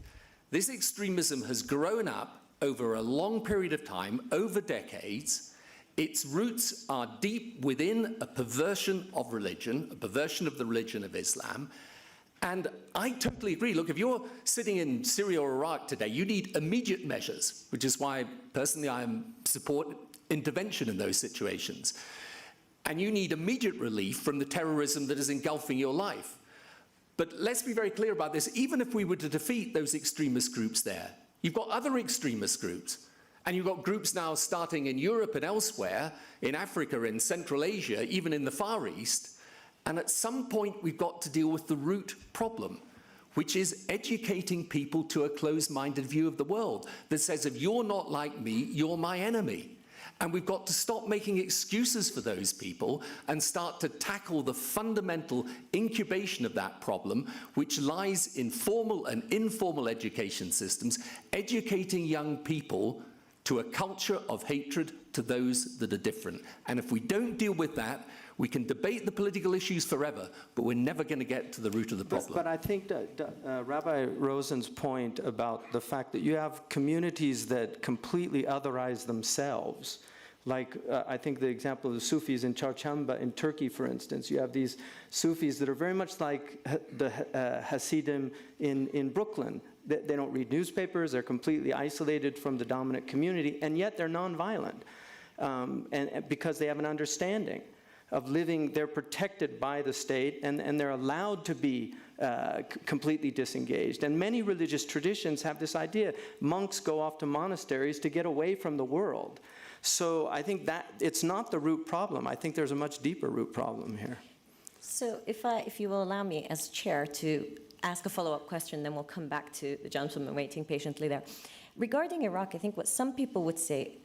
this extremism has grown up over a long period of time, over decades. Its roots are deep within a perversion of religion, a perversion of the religion of Islam. And I totally agree. Look, if you're sitting in Syria or Iraq today, you need immediate measures, which is why personally I support intervention in those situations. And you need immediate relief from the terrorism that is engulfing your life. But let's be very clear about this. Even if we were to defeat those extremist groups there, you've got other extremist groups. And you've got groups now starting in Europe and elsewhere, in Africa, in Central Asia, even in the Far East. And at some point, we've got to deal with the root problem, which is educating people to a closed-minded view of the world that says, if you're not like me, you're my enemy. And we've got to stop making excuses for those people and start to tackle the fundamental incubation of that problem, which lies in formal and informal education systems, educating young people to a culture of hatred to those that are different. And if we don't deal with that, we can debate the political issues forever, but we're never going to get to the root of the problem. But I think that Rabbi Rosen's point about the fact that you have communities that completely otherize themselves, like I think the example of the Sufis in Çarşamba in Turkey, for instance. You have these Sufis that are very much like the Hasidim in Brooklyn. They don't read newspapers, they're completely isolated from the dominant community, and yet they're nonviolent, and because they have an understanding of living, they're protected by the state, and they're allowed to be completely disengaged. And many religious traditions have this idea. Monks go off to monasteries to get away from the world. So I think that it's not the root problem. I think there's a much deeper root problem here. So if you will allow me as chair to ask a follow-up question, then we'll come back to the gentleman waiting patiently there. Regarding Iraq, I think what some people would say,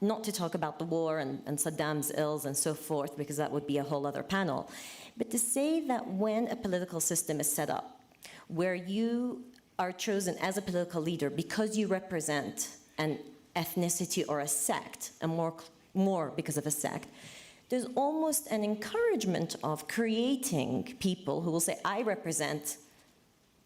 not to talk about the war and Saddam's ills and so forth, because that would be a whole other panel, but to say that when a political system is set up, where you are chosen as a political leader because you represent an ethnicity or a sect, and more because of a sect, there's almost an encouragement of creating people who will say, I represent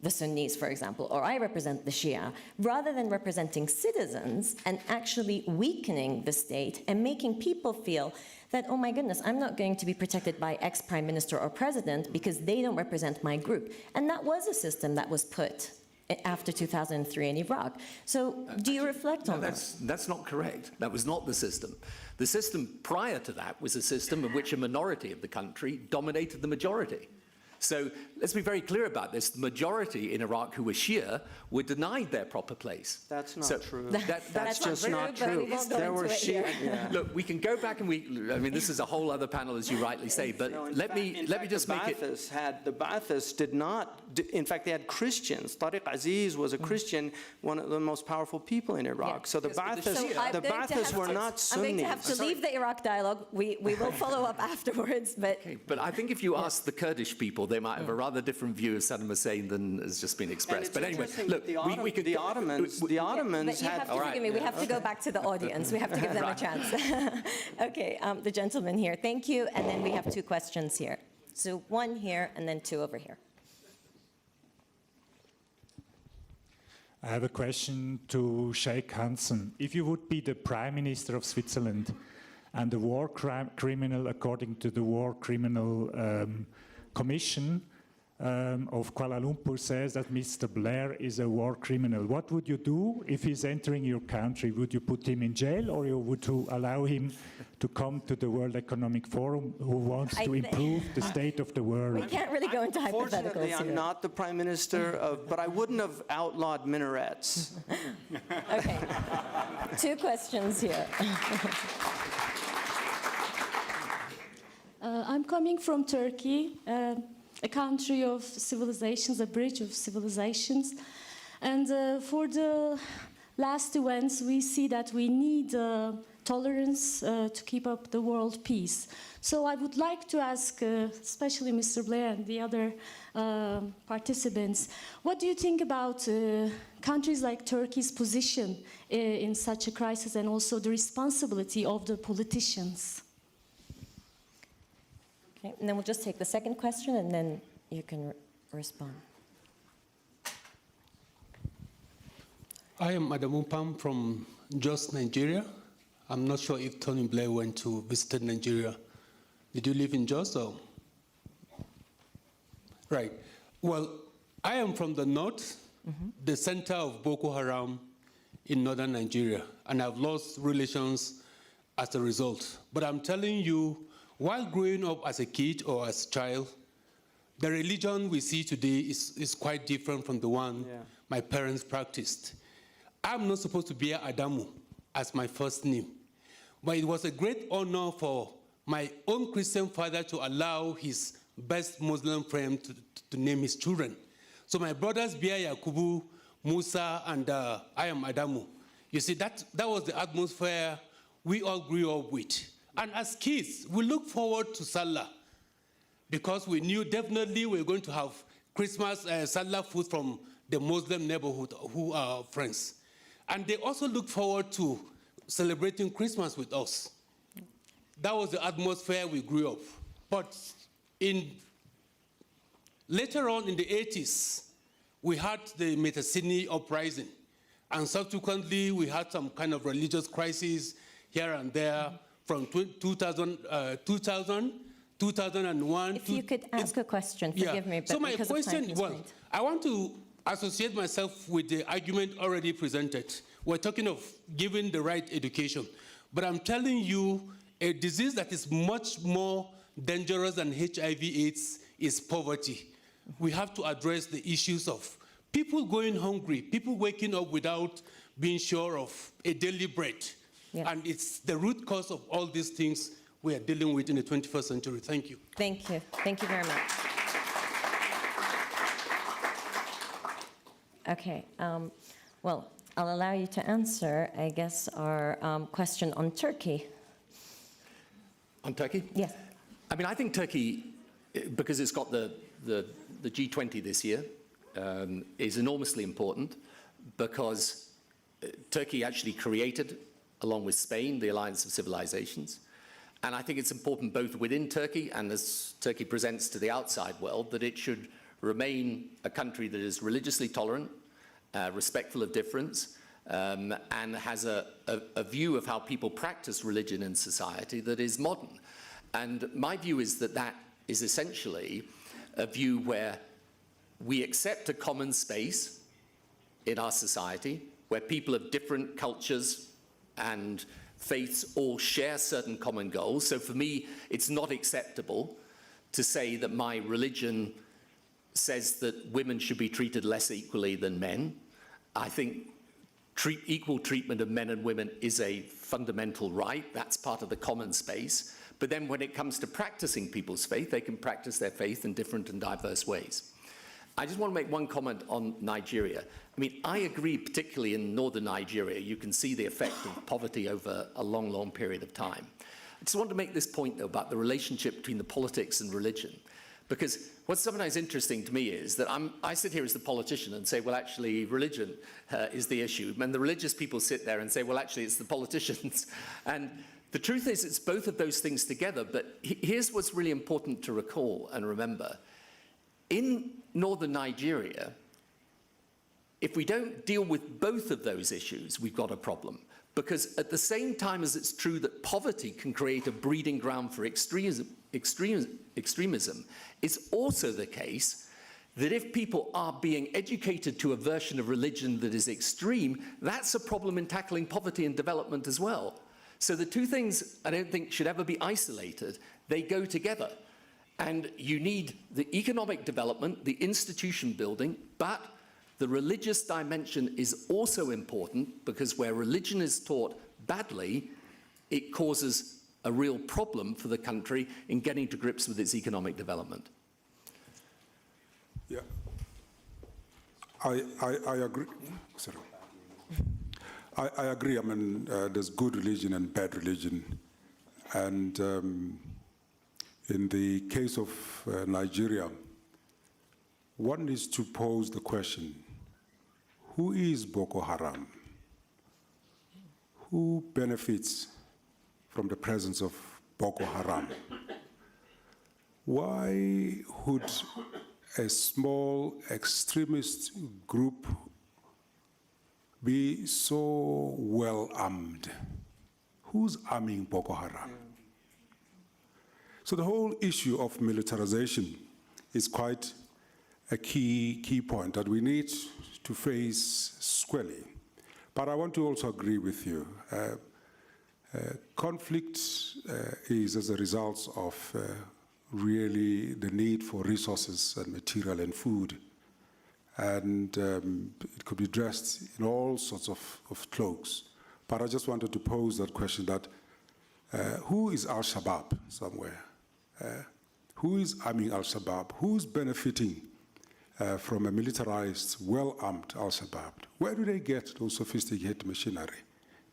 the Sunnis, for example, or I represent the Shia, rather than representing citizens and actually weakening the state and making people feel that, oh my goodness, I'm not going to be protected by ex-prime minister or president because they don't represent my group. And that was a system that was put after 2003 in Iraq. So do you reflect on that? That's not correct. That was not the system. The system prior to that was a system in which a minority of the country dominated the majority. So let's be very clear about this. The majority in Iraq who were Shia were denied their proper place. That's not true. That's just not true. There were Shia. Yeah. Look, we can go back and I mean, this is a whole other panel, as you rightly say, but let me just make it. The Baathists did not, in fact, they had Christians. Tariq Aziz was a Christian, one of the most powerful people in Iraq. Yeah. So the Baathists were not Sunnis. I'm going to have to leave the Iraq dialogue. We will follow up afterwards, but... Okay, but I think if you ask the Kurdish people, they might have a rather different view of Saddam Hussein than has just been expressed. But anyway, look, we could... The Ottomans had... Forgive me, we have to go back to the audience. We have to give them a chance. Okay, the gentleman here. Thank you. And then we have two questions here. So one here and then two over here. I have a question to Sheikh Hansen. If you would be the Prime Minister of Switzerland and a war criminal, according to the War Criminal Commission of Kuala Lumpur says that Mr. Blair is a war criminal, what would you do if he's entering your country? Would you put him in jail, or would you allow him to come to the World Economic Forum, who wants to improve the state of the world? We can't really go into hypotheticals Fortunately, I'm here. not the Prime Minister, but I wouldn't have outlawed minarets. Okay, two questions here. I'm coming from Turkey, a country of civilizations, a bridge of civilizations. And for the last events, we see that we need tolerance to keep up the world peace. So I would like to ask, especially Mr. Blair and the other participants, what do you think about countries like Turkey's position in such a crisis, and also the responsibility of the politicians? Okay, and then we'll just take the second question, and then you can respond. I am Adamu from Jos, Nigeria. I'm not sure if Tony Blair went to visit Nigeria. Did you live in Jos? Or? Right. Well, I am from the north, the center of Boko Haram in northern Nigeria, and I've lost relations as a result. But I'm telling you, while growing up as a kid or as a child, the religion we see today is quite different from the one my parents practiced. I'm not supposed to bear Adamu as my first name, but it was a great honor for my own Christian father to allow his best Muslim friend to name his children. So my brothers bear Yakubu, Musa, and I am Adamu. You see, that was the atmosphere we all grew up with. And as kids, we look forward to Salah because we knew definitely we were going to have Christmas Salah food from the Muslim neighborhood who are friends. And they also look forward to celebrating Christmas with us. That was the atmosphere we grew up. But later on in the 80s, we had the Metasini uprising. And subsequently, we had some kind of religious crisis here and there from 2001. If you could ask a question, forgive me, but so my because question, of time constraints. I want to associate myself with the argument already presented. We're talking of giving the right education. But I'm telling you, a disease that is much more dangerous than HIV/AIDS is poverty. We have to address the issues of people going hungry, people waking up without being sure of a daily bread. Yeah. And it's the root cause of all these things we are dealing with in the 21st century. Thank you. Thank you. Thank you very much. Okay. Well, I'll allow you to answer, I guess, our question on Turkey. On Turkey? Yes. I mean, I think Turkey, because it's got the G20 this year, is enormously important because Turkey actually created, along with Spain, the Alliance of Civilizations. And I think it's important both within Turkey and as Turkey presents to the outside world that it should remain a country that is religiously tolerant, respectful of difference, and has a view of how people practice religion in society that is modern. And my view is that that is essentially a view where we accept a common space in our society, where people of different cultures and faiths all share certain common goals. So for me, it's not acceptable to say that my religion says that women should be treated less equally than men. I think equal treatment of men and women is a fundamental right. That's part of the common space. But then when it comes to practicing people's faith, they can practice their faith in different and diverse ways. I just want to make one comment on Nigeria. I mean, I agree, particularly in northern Nigeria, you can see the effect of poverty over a long, long period of time. I just want to make this point, though, about the relationship between the politics and religion. Because what's sometimes interesting to me is that I sit here as the politician and say, well, actually, religion is the issue. And the religious people sit there and say, well, actually, it's the politicians. And the truth is, it's both of those things together. But here's what's really important to recall and remember. In northern Nigeria, if we don't deal with both of those issues, we've got a problem. Because at the same time as it's true that poverty can create a breeding ground for extremism, it's also the case that if people are being educated to a version of religion that is extreme, that's a problem in tackling poverty and development as well. So the two things I don't think should ever be isolated. They go together. And you need the economic development, the institution building, but the religious dimension is also important because where religion is taught badly, it causes a real problem for the country in getting to grips with its economic development. Yeah, I agree. Sorry. I agree. I mean, there's good religion and bad religion. And in the case of Nigeria, one needs to pose the question, who is Boko Haram? Who benefits from the presence of Boko Haram? Why would a small extremist group be so well armed? Who's arming Boko Haram? So the whole issue of militarization is quite a key point that we need to face squarely. But I want to also agree with you. Conflict is as a result of really the need for resources and material and food. And it could be dressed in all sorts of cloaks. But I just wanted to pose that question that who is Al-Shabaab somewhere? Who is arming Al-Shabaab? Who's benefiting from a militarized, well-armed Al-Shabaab? Where do they get those sophisticated machinery?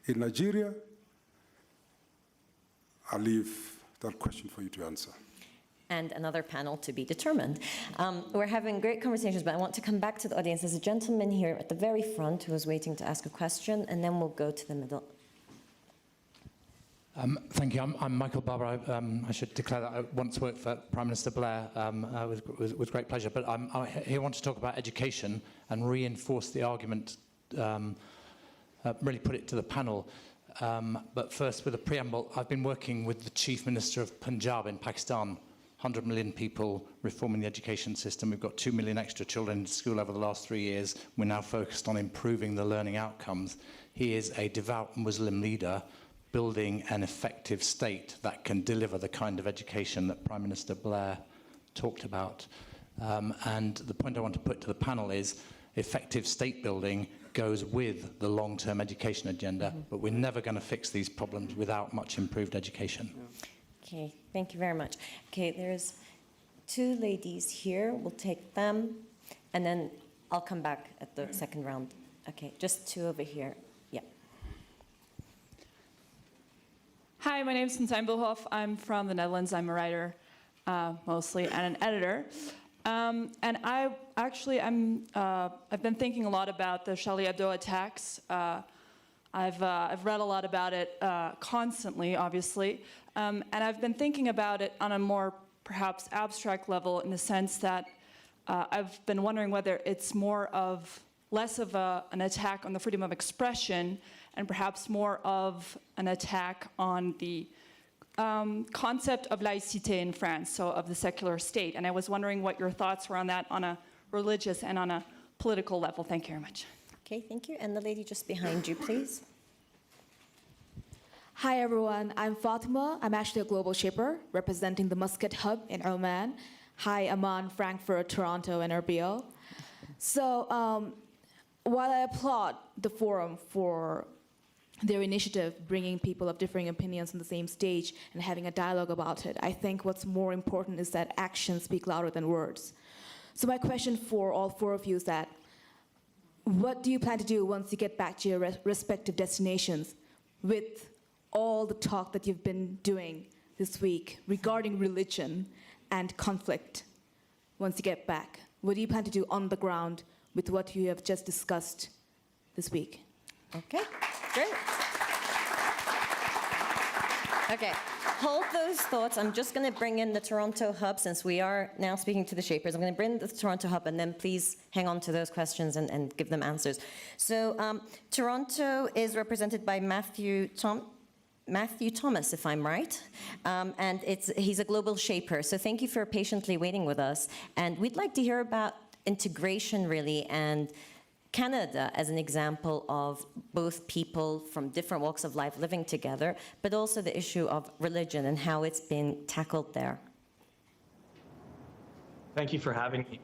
In Nigeria? I'll leave that question for you to answer. And another panel to be determined. We're having great conversations, but I want to come back to the audience. There's a gentleman here at the very front who is waiting to ask a question, and then we'll go to the middle. Thank you. I'm Michael Barber. I should declare that I once worked for Prime Minister Blair with great pleasure. But I here want to talk about education and reinforce the argument, really put it to the panel. But first, with a preamble, I've been working with the Chief Minister of Punjab in Pakistan. 100 million people reforming the education system. We've got 2 million extra children in school over the last 3 years. We're now focused on improving the learning outcomes. He is a devout Muslim leader building an effective state that can deliver the kind of education that Prime Minister Blair talked about. And the point I want to put to the panel is effective state building goes with the long-term education agenda, but we're never going to fix these problems without much improved education. Okay, thank you very much. Okay, there's 2 ladies here. We'll take them, and then I'll come back at the second round. Okay, just 2 over here. Yeah. Hi, my name is Sintijn Bulhoff. I'm from the Netherlands. I'm a writer, mostly, and an editor. And I've been thinking a lot about the Charlie Hebdo attacks. I've read a lot about it constantly, obviously, and I've been thinking about it on a more perhaps abstract level, in the sense that I've been wondering whether it's less of an attack on the freedom of expression, and perhaps more of an attack on the concept of laïcité in France, so of the secular state. And I was wondering what your thoughts were on that on a religious and on a political level. Thank you very much. Okay, thank you. And the lady just behind you, please. Hi, everyone. I'm Fatima. I'm actually a global shipper representing the Muscat Hub in Oman. Hi, Amman, Frankfurt, Toronto, and Erbil. So while I applaud the forum for their initiative, bringing people of differing opinions on the same stage and having a dialogue about it, I think what's more important is that actions speak louder than words. So my question for all 4 of you is that, what do you plan to do once you get back to your respective destinations with all the talk that you've been doing this week regarding religion and conflict once you get back? What do you plan to do on the ground with what you have just discussed this week? Okay, great. Okay, hold those thoughts. I'm just going to bring in the Toronto Hub, since we are now speaking to the Shapers. I'm going to bring the Toronto Hub, and then please hang on to those questions and give them answers. So Toronto is represented by Matthew Thomas, if I'm right, and he's a global shaper. So thank you for patiently waiting with us. And we'd like to hear about integration, really, and Canada as an example of both people from different walks of life living together, but also the issue of religion and how it's been tackled there. Thank you for having me.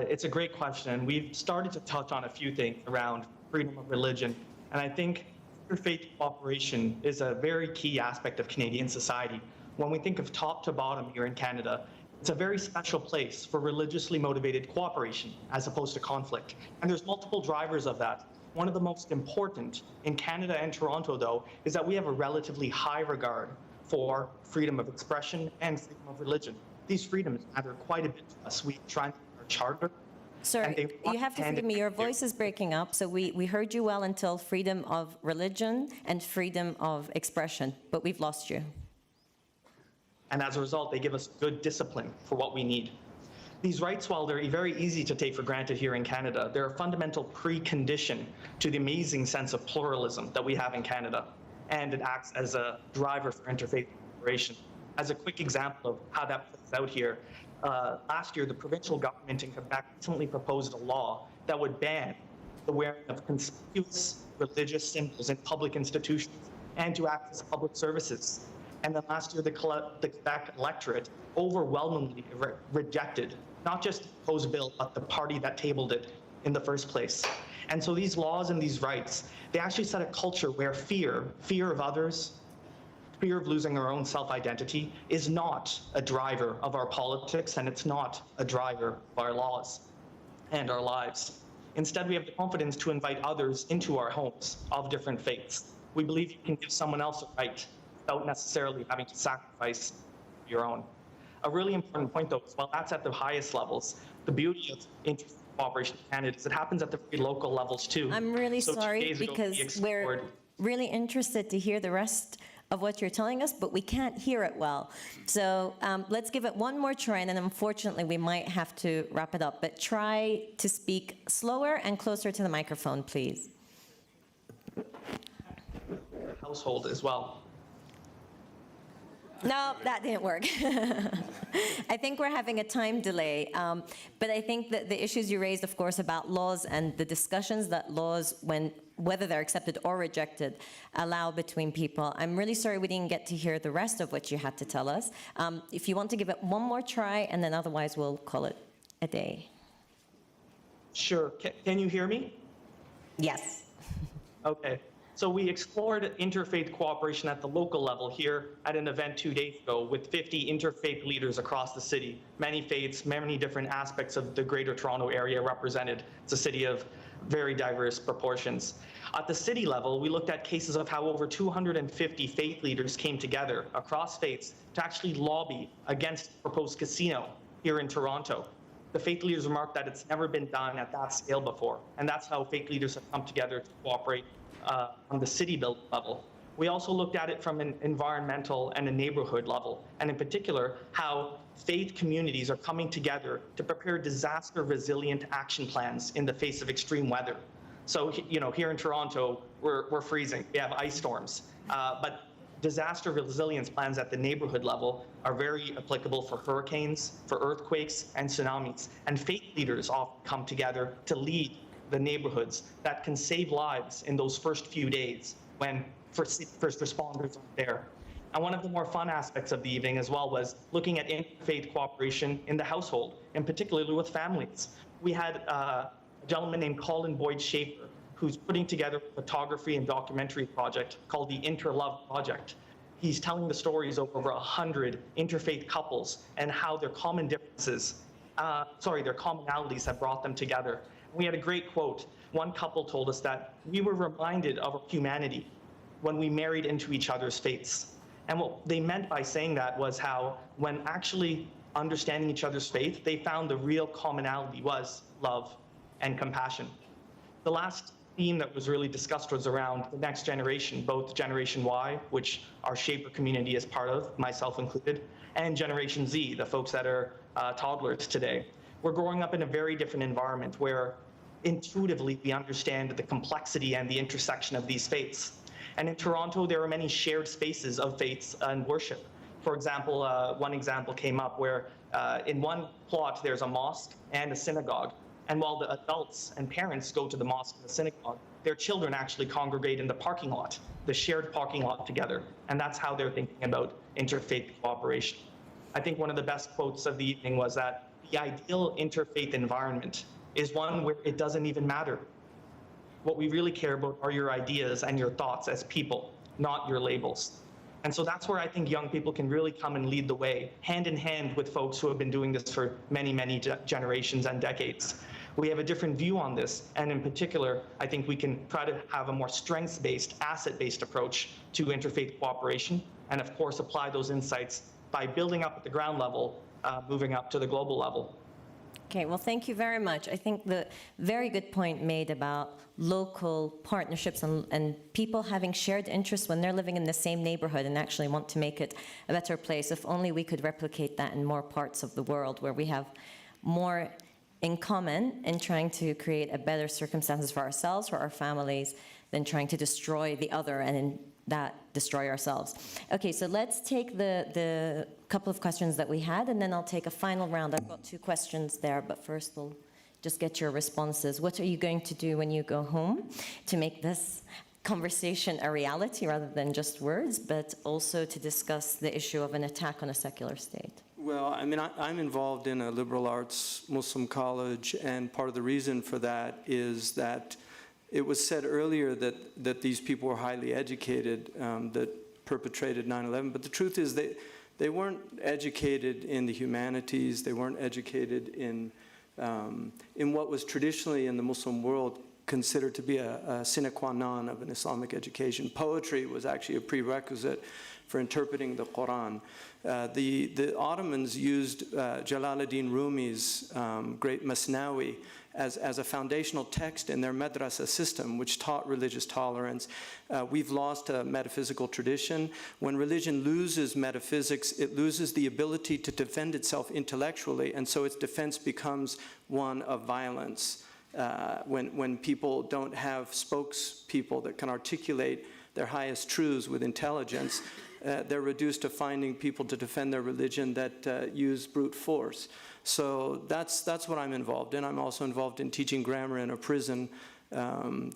It's a great question. We've started to touch on a few things around freedom of religion, and I think interfaith cooperation is a very key aspect of Canadian society. When we think of top to bottom here in Canada, it's a very special place for religiously motivated cooperation as opposed to conflict. And there's multiple drivers of that. One of the most important in Canada and Toronto, though, is that we have a relatively high regard for freedom of expression and freedom of religion. These freedoms matter quite a bit to us. We try in our charter. Sorry, you have to forgive me, your voice is breaking up, so we heard you well until freedom of religion and freedom of expression, but we've lost you. And as a result, they give us good discipline for what we need. These rights, while they're very easy to take for granted here in Canada, they're a fundamental precondition to the amazing sense of pluralism that we have in Canada, and it acts as a driver for interfaith cooperation. As a quick example of how that plays out here, last year the provincial government in Quebec recently proposed a law that would ban the wearing of conspicuous religious symbols in public institutions and to access public services. And then last year, the Quebec electorate overwhelmingly rejected not just the proposed bill, but the party that tabled it in the first place. And so these laws and these rights, they actually set a culture where fear of others, fear of losing our own self-identity is not a driver of our politics, and it's not a driver of our laws and our lives. Instead, we have the confidence to invite others into our homes of different faiths. We believe you can give someone else a right without necessarily having to sacrifice your own. A really important point, though, is while that's at the highest levels, the beauty of interfaith cooperation in Canada is it happens at the very local levels too. I'm really sorry, because we're really interested to hear the rest of what you're telling us, but we can't hear it well. So let's give it one more try, and then unfortunately we might have to wrap it up. But try to speak slower and closer to the microphone, please. Household as well. No, that didn't work. I think we're having a time delay. But I think that the issues you raised, of course, about laws and the discussions that laws, whether they're accepted or rejected, allow between people. I'm really sorry we didn't get to hear the rest of what you had to tell us. If you want to give it one more try, and then otherwise we'll call it a day. Sure. Can you hear me? Yes. Okay. So we explored interfaith cooperation at the local level here at an event 2 days ago with 50 interfaith leaders across the city. Many faiths, many different aspects of the Greater Toronto area represented. It's a city of very diverse proportions. At the city level, we looked at cases of how over 250 faith leaders came together across faiths to actually lobby against the proposed casino here in Toronto. The faith leaders remarked that it's never been done at that scale before, and that's how faith leaders have come together to cooperate on the city build level. We also looked at it from an environmental and a neighborhood level, and in particular, how faith communities are coming together to prepare disaster-resilient action plans in the face of extreme weather. So, here in Toronto, we're freezing. We have ice storms, but disaster resilience plans at the neighborhood level are very applicable for hurricanes, for earthquakes, and tsunamis. And faith leaders often come together to lead the neighborhoods that can save lives in those first few days when first responders aren't there. And one of the more fun aspects of the evening as well was looking at interfaith cooperation in the household, and particularly with families. We had a gentleman named Colin Boyd Schaefer, who's putting together a photography and documentary project called the Interlove Project. He's telling the stories of over 100 interfaith couples and how their common differences, their commonalities have brought them together. We had a great quote. One couple told us that we were reminded of our humanity when we married into each other's faiths. And what they meant by saying that was how, when actually understanding each other's faith, they found the real commonality was love and compassion. The last theme that was really discussed was around the next generation, both Generation Y, which our Shaper community is part of, myself included, and Generation Z, the folks that are toddlers today. We're growing up in a very different environment where intuitively we understand the complexity and the intersection of these faiths. And in Toronto, there are many shared spaces of faiths and worship. For example, one example came up where in one plot there's a mosque and a synagogue. And while the adults and parents go to the mosque and the synagogue, their children actually congregate in the parking lot, the shared parking lot together. And that's how they're thinking about interfaith cooperation. I think one of the best quotes of the evening was that the ideal interfaith environment is one where it doesn't even matter. What we really care about are your ideas and your thoughts as people, not your labels. And so that's where I think young people can really come and lead the way, hand in hand with folks who have been doing this for many, many generations and decades. we have a different view on this. And in particular, I think we can try to have a more strengths-based, asset-based approach to interfaith cooperation, and of course apply those insights by building up at the ground level, moving up to the global level. Okay, well, thank you very much. I think the very good point made about local partnerships and people having shared interests when they're living in the same neighborhood and actually want to make it a better place. If only we could replicate that in more parts of the world where we have more in common in trying to create a better circumstances for ourselves, for our families, than trying to destroy the other and in that destroy ourselves. Okay, so let's take the couple of questions that we had, and then I'll take a final round. I've got 2 questions there, but first we'll just get your responses. What are you going to do when you go home to make this conversation a reality rather than just words, but also to discuss the issue of an attack on a secular state? Well, I mean, I'm involved in a liberal arts Muslim college, and part of the reason for that is that it was said earlier that these people were highly educated that perpetrated 9/11, but the truth is they weren't educated in the humanities, they weren't educated in what was traditionally in the Muslim world considered to be a sine qua non of an Islamic education. Poetry was actually a prerequisite for interpreting the Quran. The Ottomans used Jalaluddin Rumi's great Masnawi as a foundational text in their madrasa system, which taught religious tolerance. We've lost a metaphysical tradition. When religion loses metaphysics, it loses the ability to defend itself intellectually, and so its defense becomes one of violence. When people don't have spokespeople that can articulate their highest truths with intelligence, they're reduced to finding people to defend their religion that use brute force. So that's what I'm involved in. I'm also involved in teaching grammar in a prison. One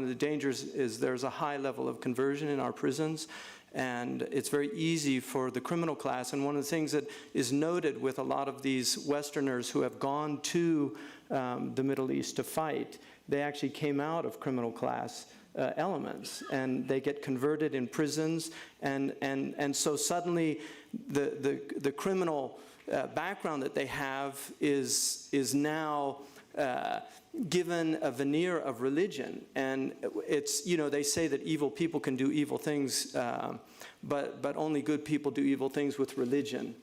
of the dangers is there's a high level of conversion in our prisons, and it's very easy for the criminal class. And one of the things that is noted with a lot of these Westerners who have gone to the Middle East to fight, they actually came out of criminal class elements, and they get converted in prisons, and so suddenly the criminal background that they have is now given a veneer of religion, and it's, they say that evil people can do evil things, but only good people do evil things with religion,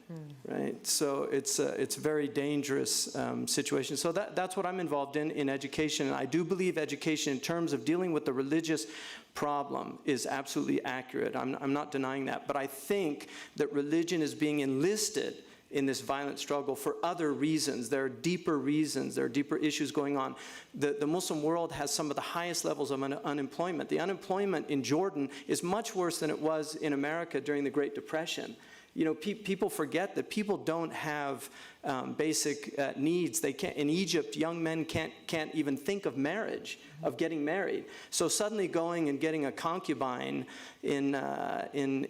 right? So it's a very dangerous situation. So that's what I'm involved in education, and I do believe education in terms of dealing with the religious problem is absolutely accurate. I'm not denying that, but I think that religion is being enlisted in this violent struggle for other reasons. There are deeper reasons, there are deeper issues going on. The Muslim world has some of the highest levels of unemployment. The unemployment in Jordan is much worse than it was in America during the Great Depression. People forget that people don't have basic needs. They can't, in Egypt, young men can't even think of marriage, of getting married. So suddenly going and getting a concubine in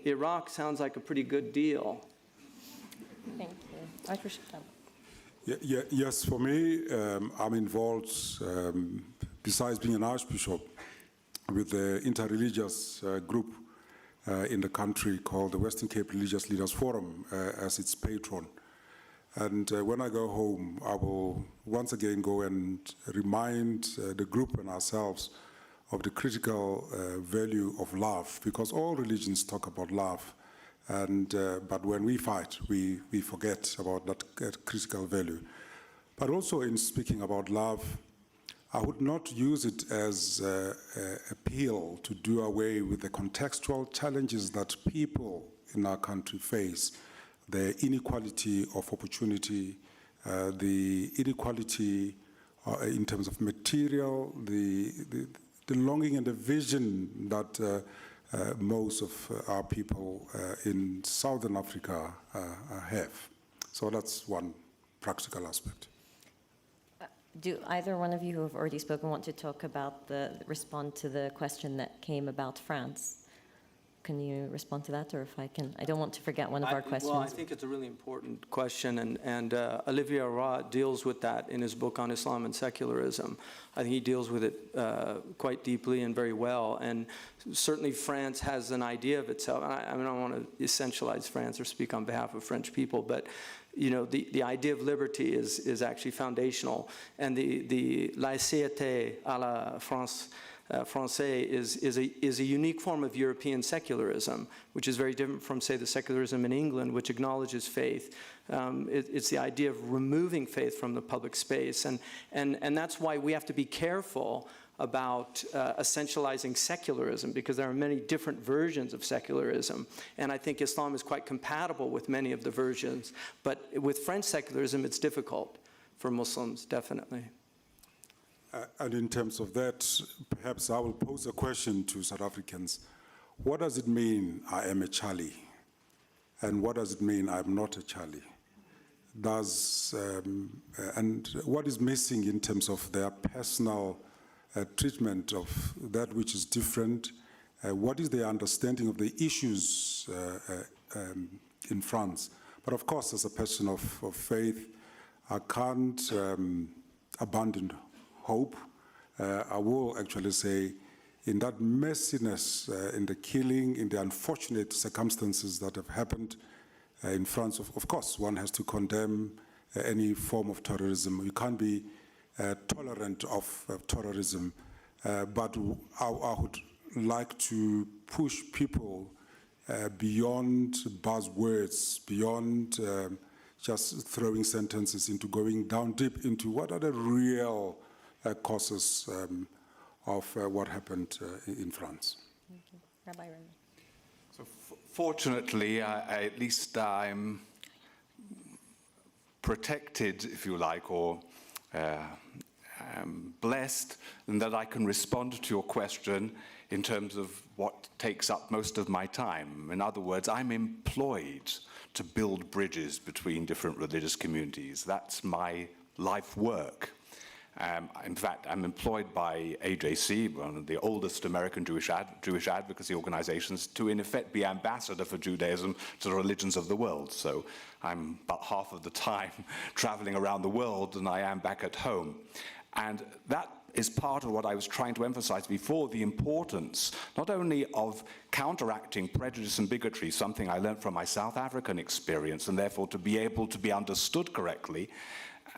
Iraq sounds like a pretty good deal. Thank you. Archbishop Tam. Yes, for me, I'm involved, besides being an archbishop, with the interreligious group in the country called the Western Cape Religious Leaders Forum as its patron. And when I go home, I will once again go and remind the group and ourselves of the critical value of love, because all religions talk about love. But when we fight, we forget about that critical value. But also in speaking about love, I would not use it as an appeal to do away with the contextual challenges that people in our country face, the inequality of opportunity, the inequality in terms of material, the longing and the vision that most of our people in Southern Africa have. So that's one practical aspect. Do either one of you who have already spoken want to talk about respond to the question that came about France? can you respond to that, or if I can? I don't want to forget one of our questions. Well, I think it's a really important question, and Olivier Arat deals with that in his book on Islam and secularism. I think he deals with it quite deeply and very well, and certainly France has an idea of itself. I mean, I don't want to essentialize France or speak on behalf of French people, but you know, the idea of liberty is actually foundational, and the laïcité à la France, Francais is a unique form of European secularism, which is very different from, say, the secularism in England, which acknowledges faith. It's the idea of removing faith from the public space, and that's why we have to be careful about essentializing secularism, because there are many different versions of secularism, and I think Islam is quite compatible with many of the versions. But with French secularism, it's difficult for Muslims, definitely. And in terms of that, perhaps I will pose a question to South Africans. What does it mean I am a Charlie? And what does it mean I'm not a Charlie? And what is missing in terms of their personal treatment of that which is different? What is their understanding of the issues in France? But of course, as a person of faith, I can't abandon hope. I will actually say, in that messiness, in the killing, in the unfortunate circumstances that have happened in France, of course, one has to condemn any form of terrorism. You can't be tolerant of terrorism, but I would like to push people beyond buzzwords, beyond just throwing sentences into going down deep into what are the real causes of what happened in France. Thank you. Rabbi Remy. So fortunately, at least I'm protected, if you like, or blessed in that I can respond to your question in terms of what takes up most of my time. In other words, I'm employed to build bridges between different religious communities. That's my life work. In fact, I'm employed by AJC, one of the oldest American Jewish advocacy organizations, to in effect be ambassador for Judaism to the religions of the world. So I'm about half of the time traveling around the world than I am back at home. And that is part of what I was trying to emphasize before, the importance not only of counteracting prejudice and bigotry, something I learned from my South African experience, and therefore to be able to be understood correctly,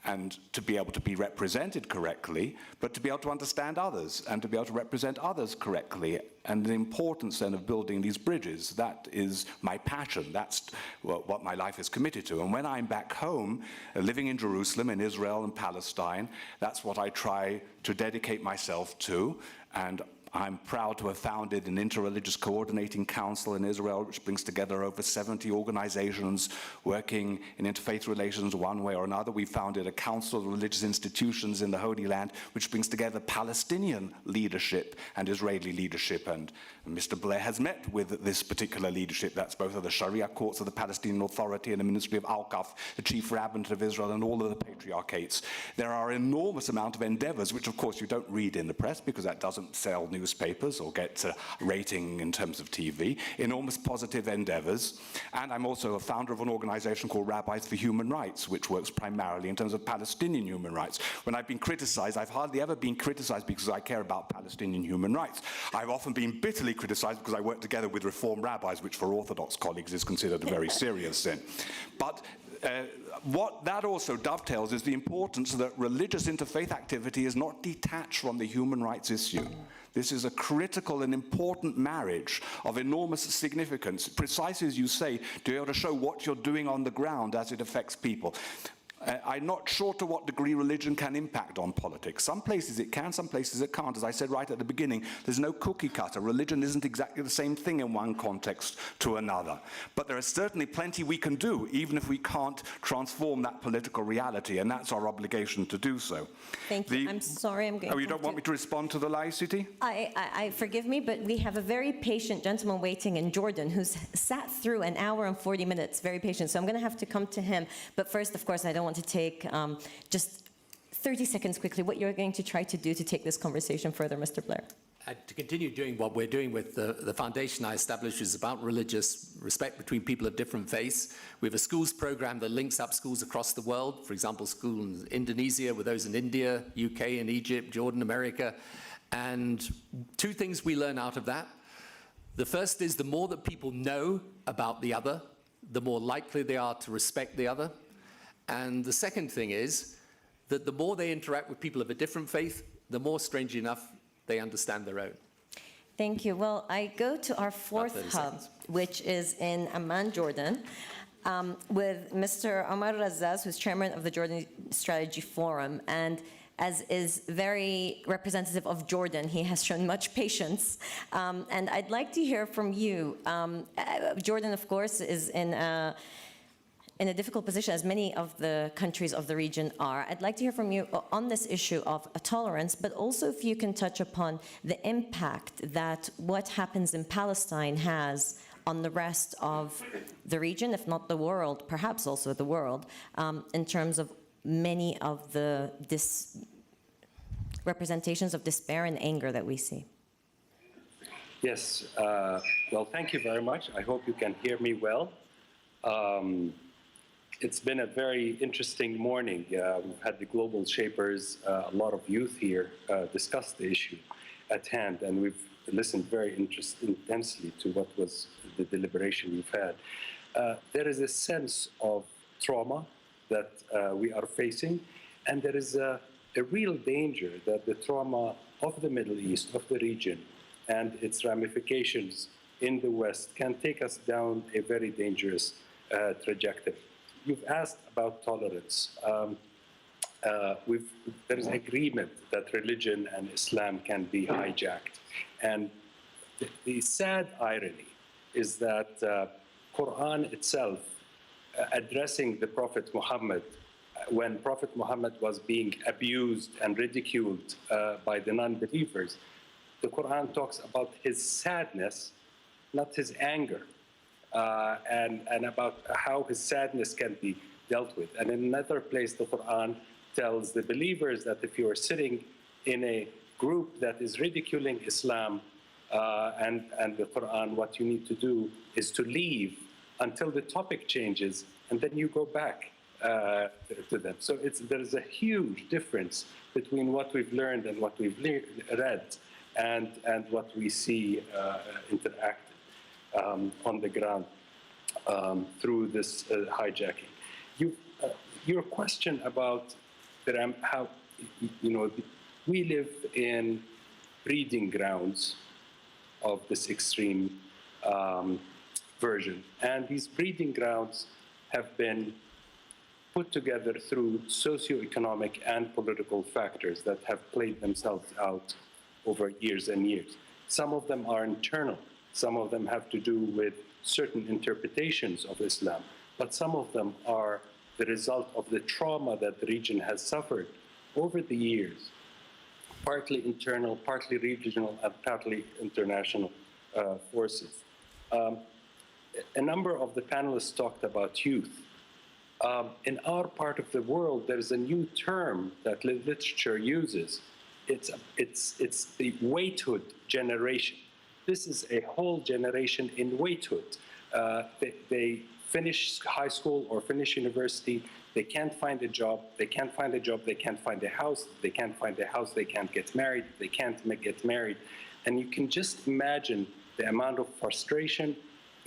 and to be able to be represented correctly, but to be able to understand others and to be able to represent others correctly. And the importance then of building these bridges, that is my passion. That's what my life is committed to. And when I'm back home, living in Jerusalem, in Israel and Palestine, that's what I try to dedicate myself to. And I'm proud to have founded an interreligious coordinating council in Israel, which brings together over 70 organizations working in interfaith relations one way or another. We founded a council of religious institutions in the Holy Land, which brings together Palestinian leadership and Israeli leadership. And Mr. Blair has met with this particular leadership. That's both of the Sharia courts of the Palestinian Authority and the Ministry of Al-Qaf, the chief rabbinate of Israel, and all of the patriarchates. There are an enormous amount of endeavors, which of course you don't read in the press because that doesn't sell newspapers or get a rating in terms of TV, enormous positive endeavors. And I'm also a founder of an organization called Rabbis for Human Rights, which works primarily in terms of Palestinian human rights. When I've been criticized, I've hardly ever been criticized because I care about Palestinian human rights. I've often been bitterly criticized because I work together with Reform rabbis, which for Orthodox colleagues is considered a very serious sin. But what that also dovetails is the importance that religious interfaith activity is not detached from the human rights issue. This is a critical and important marriage of enormous significance, precisely as you say, to be able to show what you're doing on the ground as it affects people. I'm not sure to what degree religion can impact on politics. Some places it can, some places it can't. As I said right at the beginning, there's no cookie cutter. Religion isn't exactly the same thing in one context to another. But there is certainly plenty we can do, even if we can't transform that political reality, and that's our obligation to do so. Thank you. I'm sorry, I'm going to... Oh, you don't want me to respond to the laicity? I forgive me, but we have a very patient gentleman waiting in Jordan who's sat through an hour and 40 minutes, very patient. So I'm going to have to come to him. But first, of course, I don't want to take just 30 seconds quickly, what you're going to try to do to take this conversation further, Mr. Blair. To continue doing what we're doing with the foundation I established, is about religious respect between people of different faiths. We have a schools program that links up schools across the world. For example, schools in Indonesia with those in India, UK and Egypt, Jordan, America. And two things we learn out of that. The first is the more that people know about the other, the more likely they are to respect the other. And the second thing is that the more they interact with people of a different faith, the more, strangely enough, they understand their own. Thank you. Well, I go to our fourth hub, which is in Amman, Jordan, with Mr. Omar Razaz, who's chairman of the Jordan Strategy Forum. And as is very representative of Jordan, he has shown much patience. And I'd like to hear from you. Jordan, of course, is in a difficult position, as many of the countries of the region are. I'd like to hear from you on this issue of tolerance, but also if you can touch upon the impact that what happens in Palestine has on the rest of the region, if not the world, perhaps also the world, in terms of many of the representations of despair and anger that we see. Yes, well, thank you very much. I hope you can hear me well. It's been a very interesting morning. We've had the global shapers, a lot of youth here, discuss the issue at hand, and we've listened very intensely to what was the deliberation we've had. There is a sense of trauma that we are facing, and there is a real danger that the trauma of the Middle East, of the region, and its ramifications in the West can take us down a very dangerous trajectory. You've asked about tolerance. There is agreement that religion and Islam can be hijacked. And the sad irony is that Quran itself, addressing the Prophet Muhammad, when Prophet Muhammad was being abused and ridiculed by the non-believers, the Quran talks about his sadness, not his anger. And about how his sadness can be dealt with. And in another place, the Quran tells the believers that if you are sitting in a group that is ridiculing Islam and the Quran, what you need to do is to leave until the topic changes, and then you go back to them. So there is a huge difference between what we've learned and what we've read and what we see interacted on the ground through this hijacking. Your question about how, we live in breeding grounds of this extreme version, and these breeding grounds have been put together through socioeconomic and political factors that have played themselves out over years and years. Some of them are internal. Some of them have to do with certain interpretations of Islam, but some of them are the result of the trauma that the region has suffered over the years, partly internal, partly regional, and partly international forces. A number of the panelists talked about youth. In our part of the world, there's a new term that literature uses. It's the waithood generation. This is a whole generation in waithood. They finish high school or finish university, they can't find a job, they can't find a job, they can't find a house, they can't find a house, they can't get married, they can't get married. And you can just imagine the amount of frustration,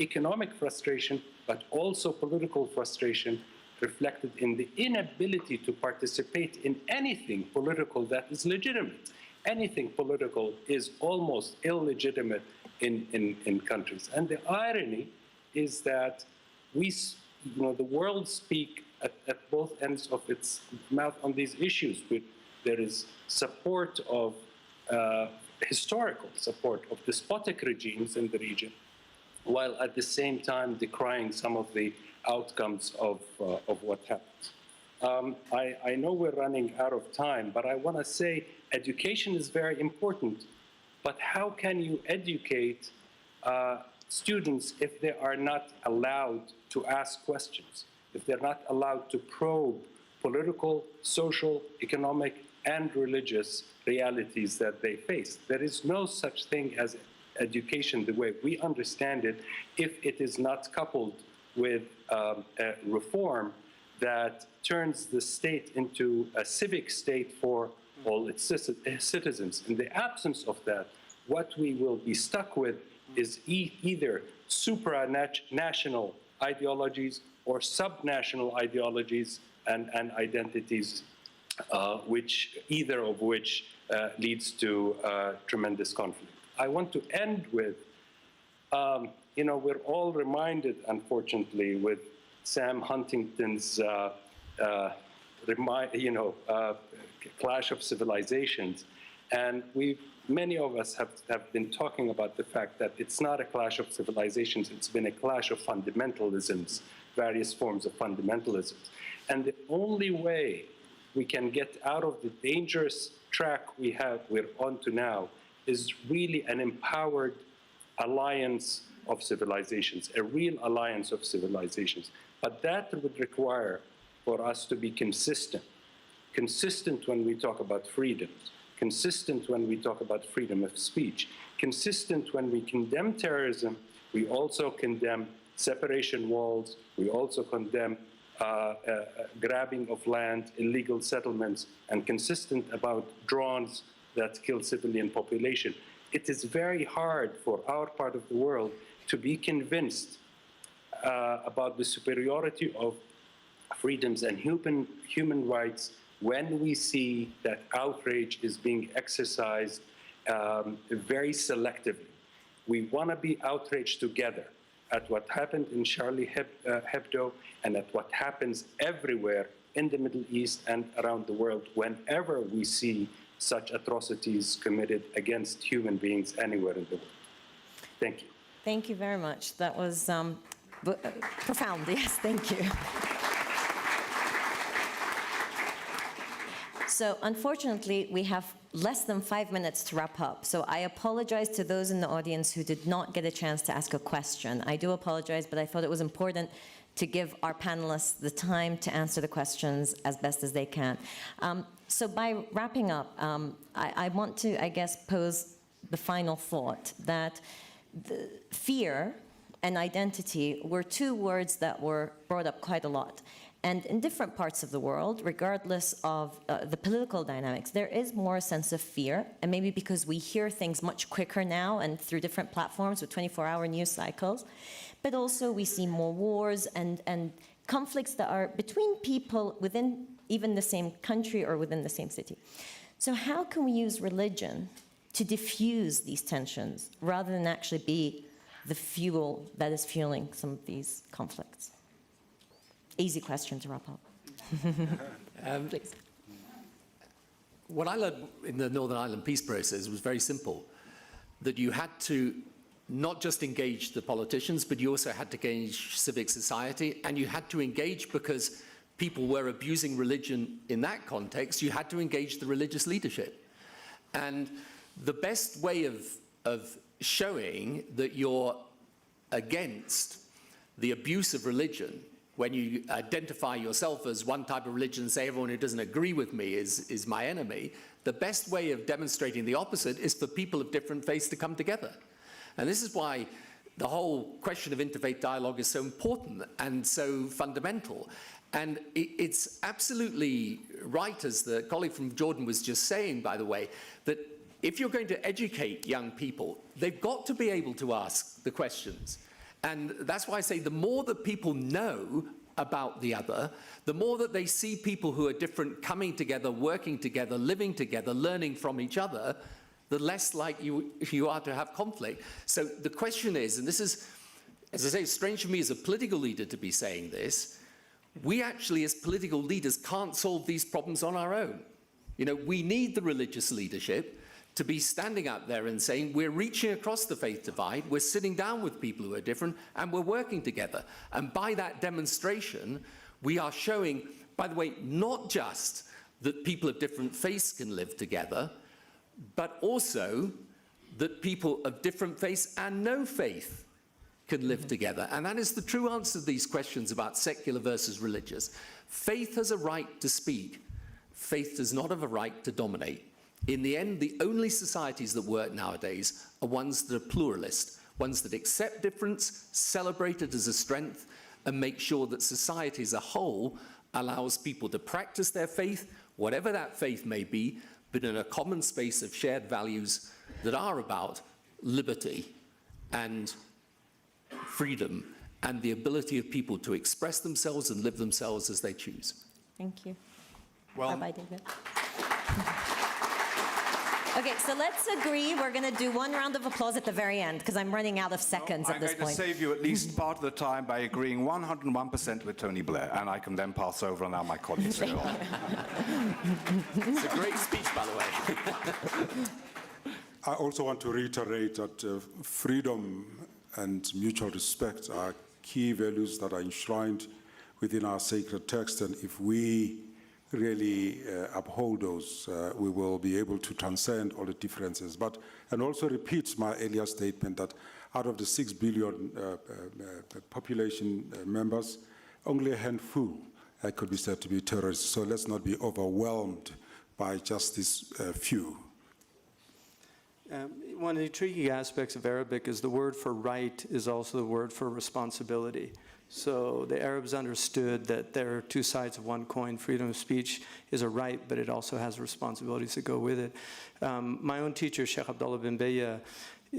economic frustration, but also political frustration reflected in the inability to participate in anything political that is legitimate. Anything political is almost illegitimate in countries. And the irony is that the world speak at both ends of its mouth on these issues. There is support of, historical support of despotic regimes in the region, while at the same time decrying some of the outcomes of what happens. I know we're running out of time, but I want to say education is very important, but how can you educate students if they are not allowed to ask questions, if they're not allowed to probe political, social, economic, and religious realities that they face. There is no such thing as education the way we understand it if it is not coupled with a reform that turns the state into a civic state for all its citizens. In the absence of that, what we will be stuck with is either supranational ideologies or subnational ideologies and identities, either of which leads to tremendous conflict. I want to end with, we're all reminded, unfortunately, with Sam Huntington's Clash of Civilizations, and many of us have been talking about the fact that it's not a clash of civilizations, it's been a clash of fundamentalisms, various forms of fundamentalisms. And the only way we can get out of the dangerous track we're onto now is really an empowered alliance of civilizations, a real alliance of civilizations. But that would require for us to be consistent when we talk about freedoms, consistent when we talk about freedom of speech, consistent when we condemn terrorism, we also condemn separation walls, we also condemn grabbing of land, illegal settlements, and consistent about drones that kill civilian population. It is very hard for our part of the world to be convinced about the superiority of freedoms and human rights when we see that outrage is being exercised very selectively. We want to be outraged together at what happened in Charlie Hebdo and at what happens everywhere in the Middle East and around the world whenever we see such atrocities committed against human beings anywhere in the world. Thank you. Thank you very much. That was profound. Yes, thank you. So unfortunately, we have less than 5 minutes to wrap up. So I apologize to those in the audience who did not get a chance to ask a question. I do apologize, but I thought it was important to give our panelists the time to answer the questions as best as they can. So by wrapping up, I want to, I guess, pose the final thought that the fear and identity were two words that were brought up quite a lot. And in different parts of the world, regardless of the political dynamics, there is more a sense of fear, and maybe because we hear things much quicker now and through different platforms with 24-hour news cycles, but also we see more wars and conflicts that are between people within even the same country or within the same city. So how can we use religion to diffuse these tensions rather than actually be the fuel that is fueling some of these conflicts? Easy question to wrap up. Please. What I learned in the Northern Ireland peace process was very simple, that you had to not just engage the politicians, but you also had to engage civic society, and you had to engage because people were abusing religion in that context, you had to engage the religious leadership. And the best way of showing that you're against the abuse of religion, when you identify yourself as one type of religion and say everyone who doesn't agree with me is my enemy, the best way of demonstrating the opposite is for people of different faiths to come together. And this is why the whole question of interfaith dialogue is so important and so fundamental. And it's absolutely right, as the colleague from Jordan was just saying, by the way, that if you're going to educate young people, they've got to be able to ask the questions. And that's why I say the more that people know about the other, the more that they see people who are different coming together, working together, living together, learning from each other, the less like you are to have conflict. So the question is, and this is, as I say, it's strange for me as a political leader to be saying this, we actually as political leaders can't solve these problems on our own. You know, we need the religious leadership to be standing out there and saying, we're reaching across the faith divide, we're sitting down with people who are different, and we're working together. And by that demonstration, we are showing, by the way, not just that people of different faiths can live together, but also that people of different faiths and no faith can live together. And that is the true answer to these questions about secular versus religious. Faith has a right to speak. Faith does not have a right to dominate. In the end, the only societies that work nowadays are ones that are pluralist, ones that accept difference, celebrate it as a strength, and make sure that society as a whole allows people to practice their faith, whatever that faith may be, but in a common space of shared values that are about liberty and freedom and the ability of people to express themselves and live themselves as they choose. Thank you. Well, bye-bye, David. Okay, so let's agree we're going to do one round of applause at the very end, because I'm running out of seconds at this point. I'm going to save you at least part of the time by agreeing 101% with Tony Blair, and I can then pass over and allow my colleagues to go on. It's a great speech, by the way. I also want to reiterate that freedom and mutual respect are key values that are enshrined within our sacred text, and if we really uphold those, we will be able to transcend all the differences. And also repeat my earlier statement that out of the 6 billion population members, only a handful could be said to be terrorists. So let's not be overwhelmed by just this few. One of the intriguing aspects of Arabic is the word for right is also the word for responsibility. So the Arabs understood that there are two sides of one coin. Freedom of speech is a right, but it also has responsibilities that go with it. My own teacher, Sheikh Abdullah bin Bayya,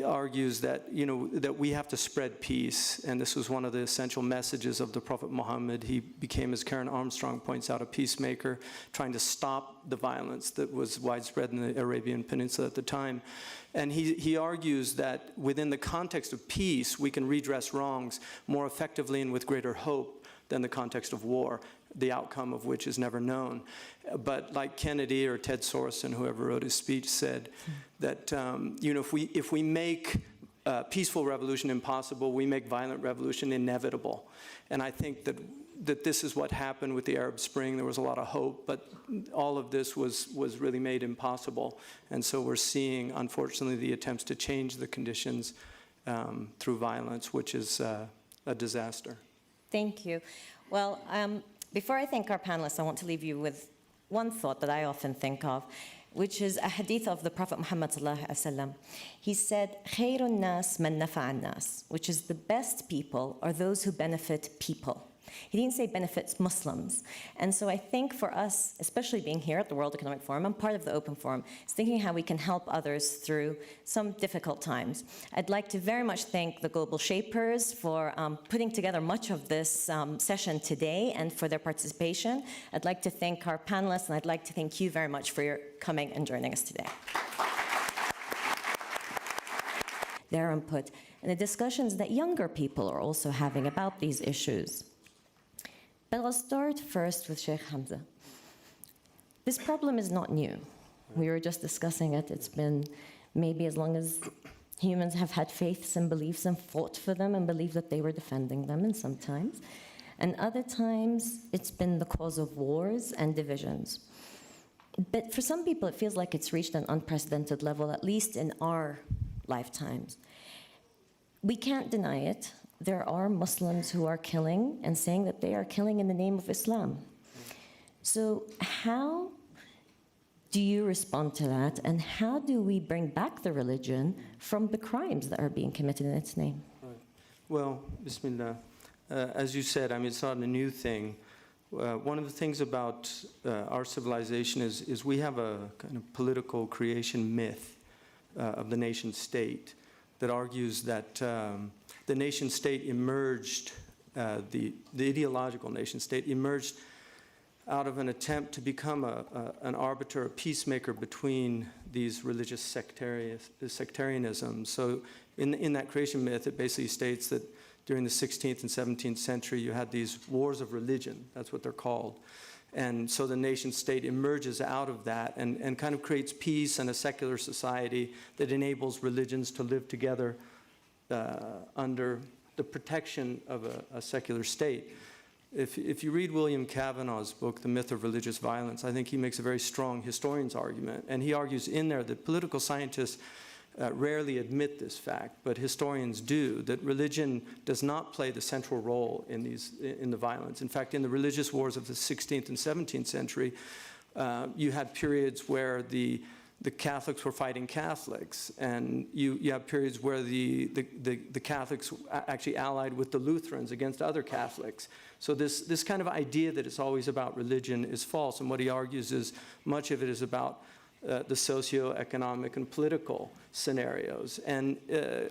argues that, that we have to spread peace, and this was one of the essential messages of the Prophet Muhammad. He became, as Karen Armstrong points out, a peacemaker, trying to stop the violence that was widespread in the Arabian Peninsula at the time. And he argues that within the context of peace, we can redress wrongs more effectively and with greater hope than the context of war, the outcome of which is never known. But like Kennedy or Ted Sorensen, whoever wrote his speech, said that if we make peaceful revolution impossible, we make violent revolution inevitable. And I think that this is what happened with the Arab Spring. There was a lot of hope, but all of this was really made impossible. And so we're seeing, unfortunately, the attempts to change the conditions through violence, which is a disaster. Thank you. Well, before I thank our panelists, I want to leave you with one thought that I often think of, which is a hadith of the Prophet Muhammad sallallahu alaihi wasallam. He said, "Khairun nas man nafa'a nas," which is the best people are those who benefit people. He didn't say benefits Muslims. And so I think for us, especially being here at the World Economic Forum, I'm part of the Open Forum, is thinking how we can help others through some difficult times. I'd like to very much thank the Global Shapers for putting together much of this session today and for their participation. I'd like to thank our panelists, and I'd like to thank you very much for your coming and joining us today. Their input and the discussions that younger people are also having about these issues. But I'll start first with Sheikh Hamza. This problem is not new. We were just discussing it. It's been maybe as long as humans have had faiths and beliefs and fought for them and believed that they were defending them, and sometimes. And other times, it's been the cause of wars and divisions. But for some people, it feels like it's reached an unprecedented level, at least in our lifetimes. We can't deny it. There are Muslims who are killing and saying that they are killing in the name of Islam. So how do you respond to that, and how do we bring back the religion from the crimes that are being committed in its name? Right. Well, Bismillah, as you said, it's not a new thing. One of the things about our civilization is we have a kind of political creation myth of the nation state that argues that the nation state emerged, the ideological nation state emerged out of an attempt to become an arbiter, a peacemaker between these religious sectarianism. So in that creation myth, it basically states that during the 16th and 17th century, you had these wars of religion, that's what they're called. And so the nation state emerges out of that and kind of creates peace and a secular society that enables religions to live together under the protection of a secular state. If you read William Cavanaugh's book, The Myth of Religious Violence, I think he makes a very strong historian's argument. And he argues in there that political scientists rarely admit this fact, but historians do, that religion does not play the central role in the violence. In fact, in the religious wars of the 16th and 17th century, you had periods where the Catholics were fighting Catholics, and you have periods where the Catholics actually allied with the Lutherans against other Catholics. So this kind of idea that it's always about religion is false, and what he argues is much of it is about the socio-economic and political scenarios. And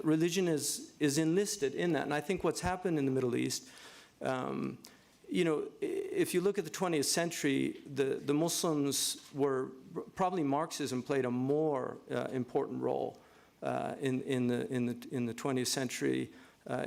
religion is enlisted in that. And I think what's happened in the Middle East, you know, if you look at the 20th century, the Muslims were, probably Marxism played a more important role in the 20th century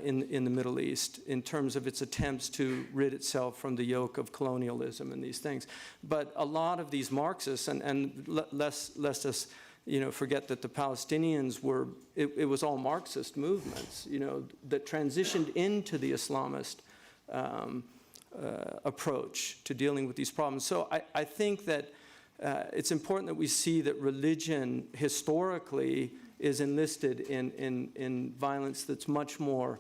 in the Middle East in terms of its attempts to rid itself from the yoke of colonialism and these things. But a lot of these Marxists, and lest us, you know, forget that the Palestinians were, it was all Marxist movements, you know, that transitioned into the Islamist approach to dealing with these problems. So I think that it's important that we see that religion historically is enlisted in violence that's much more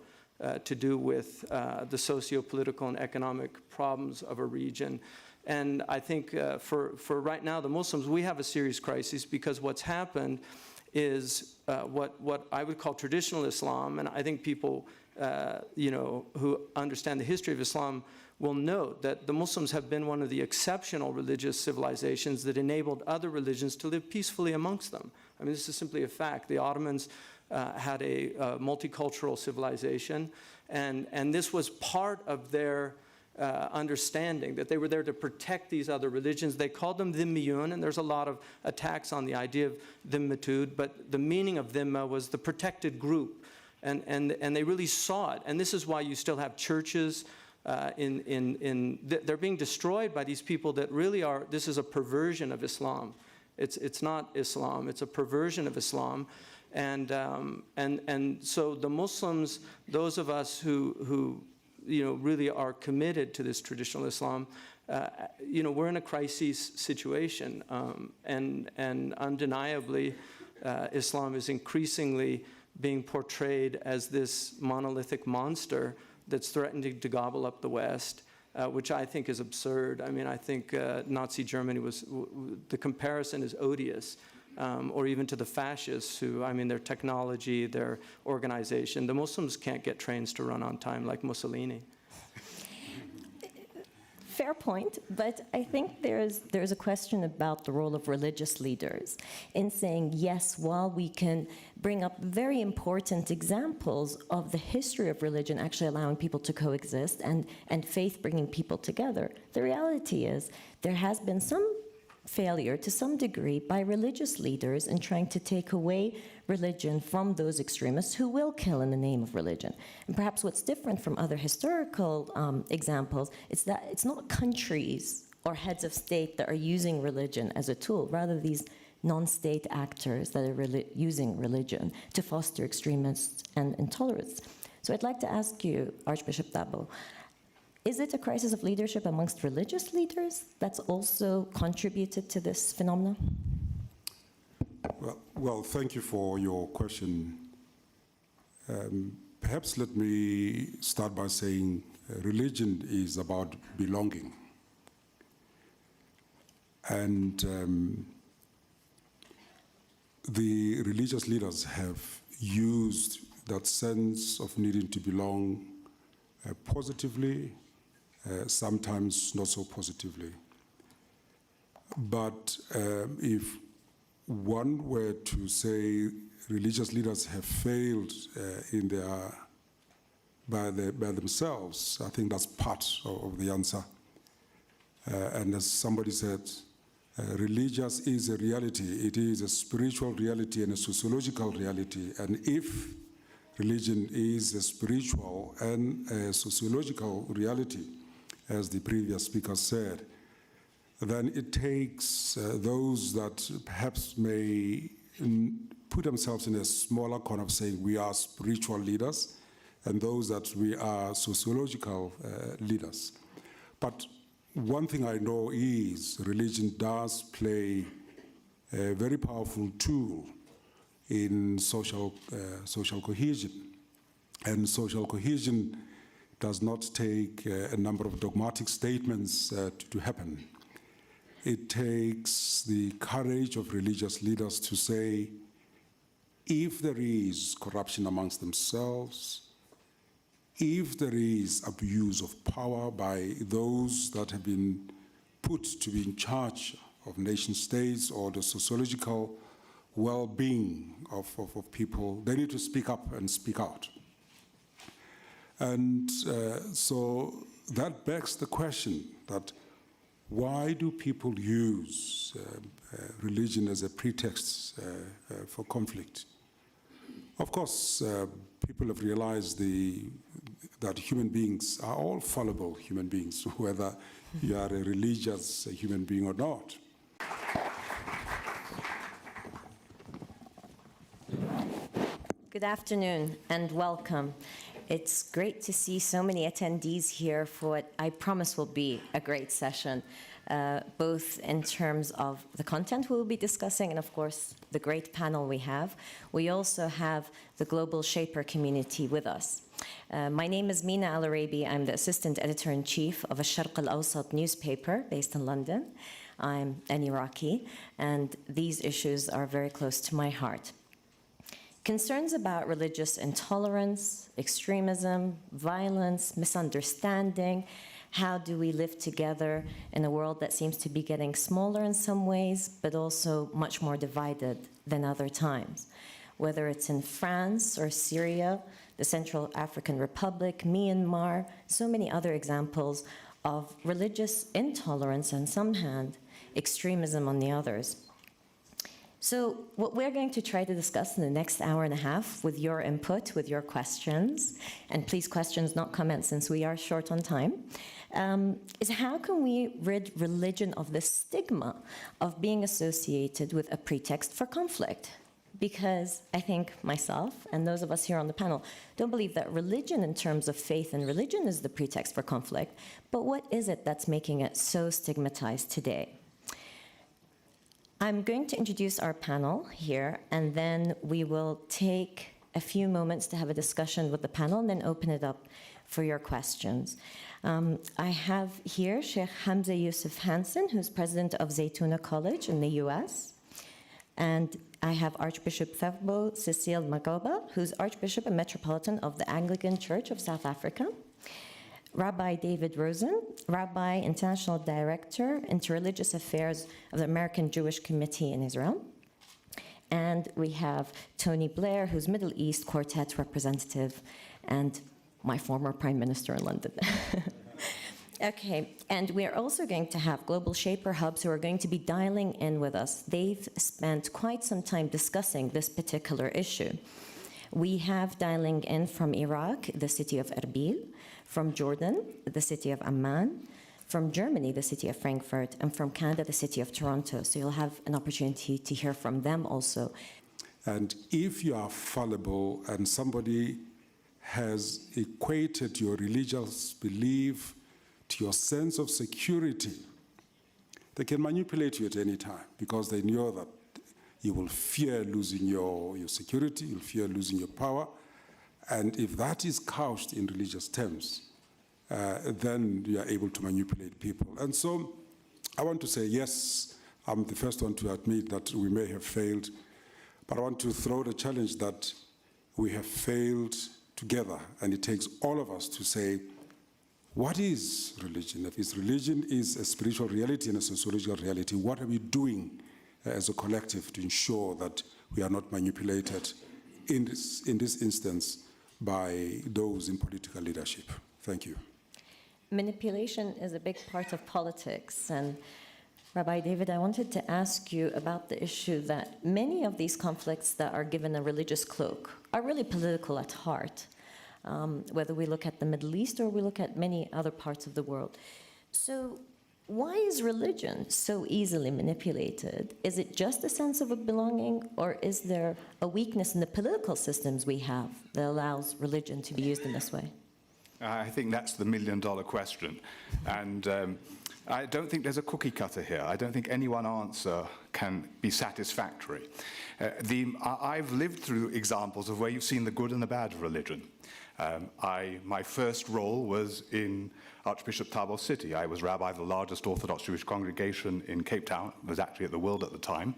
to do with the socio-political and economic problems of a region. And I think for right now, the Muslims, we have a serious crisis because what's happened is what I would call traditional Islam, and I think people you know, who understand the history of Islam will note that the Muslims have been one of the exceptional religious civilizations that enabled other religions to live peacefully amongst them. I mean, this is simply a fact. The Ottomans had a multicultural civilization, and this was part of their understanding, that they were there to protect these other religions. They called them dhimmiyun, and there's a lot of attacks on the idea of dhimmatud, but the meaning of dhimma was the protected group, and they really saw it. And this is why you still have churches they're being destroyed by these people that really are, this is a perversion of Islam. It's not Islam, it's a perversion of Islam. And so the Muslims, those of us who you know, really are committed to this traditional Islam, you know, we're in a crisis situation. And undeniably, Islam is increasingly being portrayed as this monolithic monster that's threatening to gobble up the West, which I think is absurd. I mean, I think Nazi Germany was, the comparison is odious, or even to the fascists who, I mean, their technology, their organization. The Muslims can't get trains to run on time like Mussolini. Fair point, but I think there's a question about the role of religious leaders in saying, yes, while we can bring up very important examples of the history of religion actually allowing people to coexist and faith bringing people together, the reality is there has been some failure to some degree by religious leaders in trying to take away religion from those extremists who will kill in the name of religion. And perhaps what's different from other historical examples is that it's not countries or heads of state that are using religion as a tool, rather these non-state actors that are using religion to foster extremists and intolerance. So I'd like to ask you, Archbishop Dabo, is it a crisis of leadership amongst religious leaders that's also contributed to this phenomenon? Well, thank you for your question. Perhaps let me start by saying religion is about belonging. And the religious leaders have used that sense of needing to belong positively, sometimes not so positively. But if one were to say religious leaders have failed by themselves, I think that's part of the answer. And as somebody said, religious is a reality. It is a spiritual reality and a sociological reality. And if religion is a spiritual and a sociological reality, as the previous speaker said, then it takes those that perhaps may put themselves in a smaller corner of saying we are spiritual leaders, and those that we are sociological leaders. But one thing I know is religion does play a very powerful tool in social cohesion. And social cohesion does not take a number of dogmatic statements to happen. It takes the courage of religious leaders to say, if there is corruption amongst themselves, if there is abuse of power by those that have been put to be in charge of nation states or the sociological well-being of people, they need to speak up and speak out. And so that begs the question that why do people use religion as a pretext for conflict? Of course, people have realized that human beings are all fallible human beings, whether you are a religious human being or not. Good afternoon and welcome. It's great to see so many attendees here for what I promise will be a great session, both in terms of the content we'll be discussing and, of course, the great panel we have. We also have the global shaper community with us. My name is Mina Al-Arabi. I'm the assistant editor-in-chief of Al-Sharq Al-Awsat newspaper based in London. I'm an Iraqi, and these issues are very close to my heart. Concerns about religious intolerance, extremism, violence, misunderstanding, how do we live together in a world that seems to be getting smaller in some ways, but also much more divided than other times. Whether it's in France or Syria, the Central African Republic, Myanmar, so many other examples of religious intolerance on some hand, extremism on the others. So what we're going to try to discuss in the next hour and a half with your input, with your questions, and please questions, not comments, since we are short on time, is how can we rid religion of the stigma of being associated with a pretext for conflict? Because I think myself and those of us here on the panel don't believe that religion in terms of faith and religion is the pretext for conflict, but what is it that's making it so stigmatized today? I'm going to introduce our panel here, and then we will take a few moments to have a discussion with the panel and then open it up for your questions. I have here Sheikh Hamza Yusuf Hansen, who's president of Zaytuna College in the US. And I have Archbishop Thabo Cecile Magoba, who's Archbishop and Metropolitan of the Anglican Church of South Africa. Rabbi David Rosen, Rabbi, International Director, Interreligious Affairs of the American Jewish Committee in Israel. And we have Tony Blair, who's Middle East Quartet representative and my former Prime Minister in London. Okay, and we are also going to have Global Shaper Hubs who are going to be dialing in with us. They've spent quite some time discussing this particular issue. We have dialing in from Iraq, the city of Erbil, from Jordan, the city of Amman, from Germany, the city of Frankfurt, and from Canada, the city of Toronto. So you'll have an opportunity to hear from them also. And if you are fallible and somebody has equated your religious belief to your sense of security, they can manipulate you at any time because they know that you will fear losing your security, you'll fear losing your power. And if that is couched in religious terms, then you are able to manipulate people. And so I want to say, yes, I'm the first one to admit that we may have failed, but I want to throw the challenge that we have failed together, and it takes all of us to say, what is religion? If religion is a spiritual reality and a sociological reality, what are we doing as a collective to ensure that we are not manipulated in this instance by those in political leadership? Thank you. Manipulation is a big part of politics, and Rabbi David, I wanted to ask you about the issue that many of these conflicts that are given a religious cloak are really political at heart, whether we look at the Middle East or we look at many other parts of the world. So why is religion so easily manipulated? Is it just a sense of a belonging, or is there a weakness in the political systems we have that allows religion to be used in this way? I think that's the million-dollar question. And I don't think there's a cookie cutter here. I don't think any one answer can be satisfactory. I've lived through examples of where you've seen the good and the bad of religion. My first role was in Archbishop Thabo City. I was rabbi of the largest Orthodox Jewish congregation in Cape Town. It was actually at the World at the time.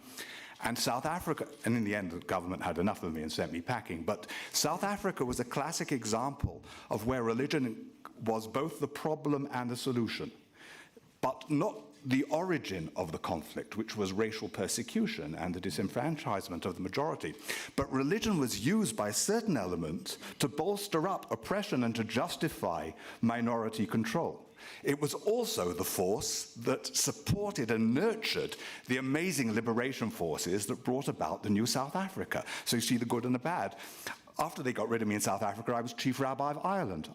And South Africa, and in the end, the government had enough of me and sent me packing. But South Africa was a classic example of where religion was both the problem and the solution, but not the origin of the conflict, which was racial persecution and the disenfranchisement of the majority. But religion was used by certain elements to bolster up oppression and to justify minority control. It was also the force that supported and nurtured the amazing liberation forces that brought about the new South Africa. So you see the good and the bad. After they got rid of me in South Africa, I was chief rabbi of Ireland.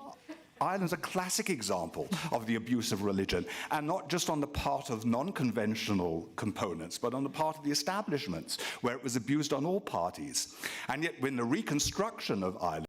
Ireland's a classic example of the abuse of religion, and not just on the part of non-conventional components, but on the part of the establishments, where it was abused on all parties. And yet, when the reconstruction of Ireland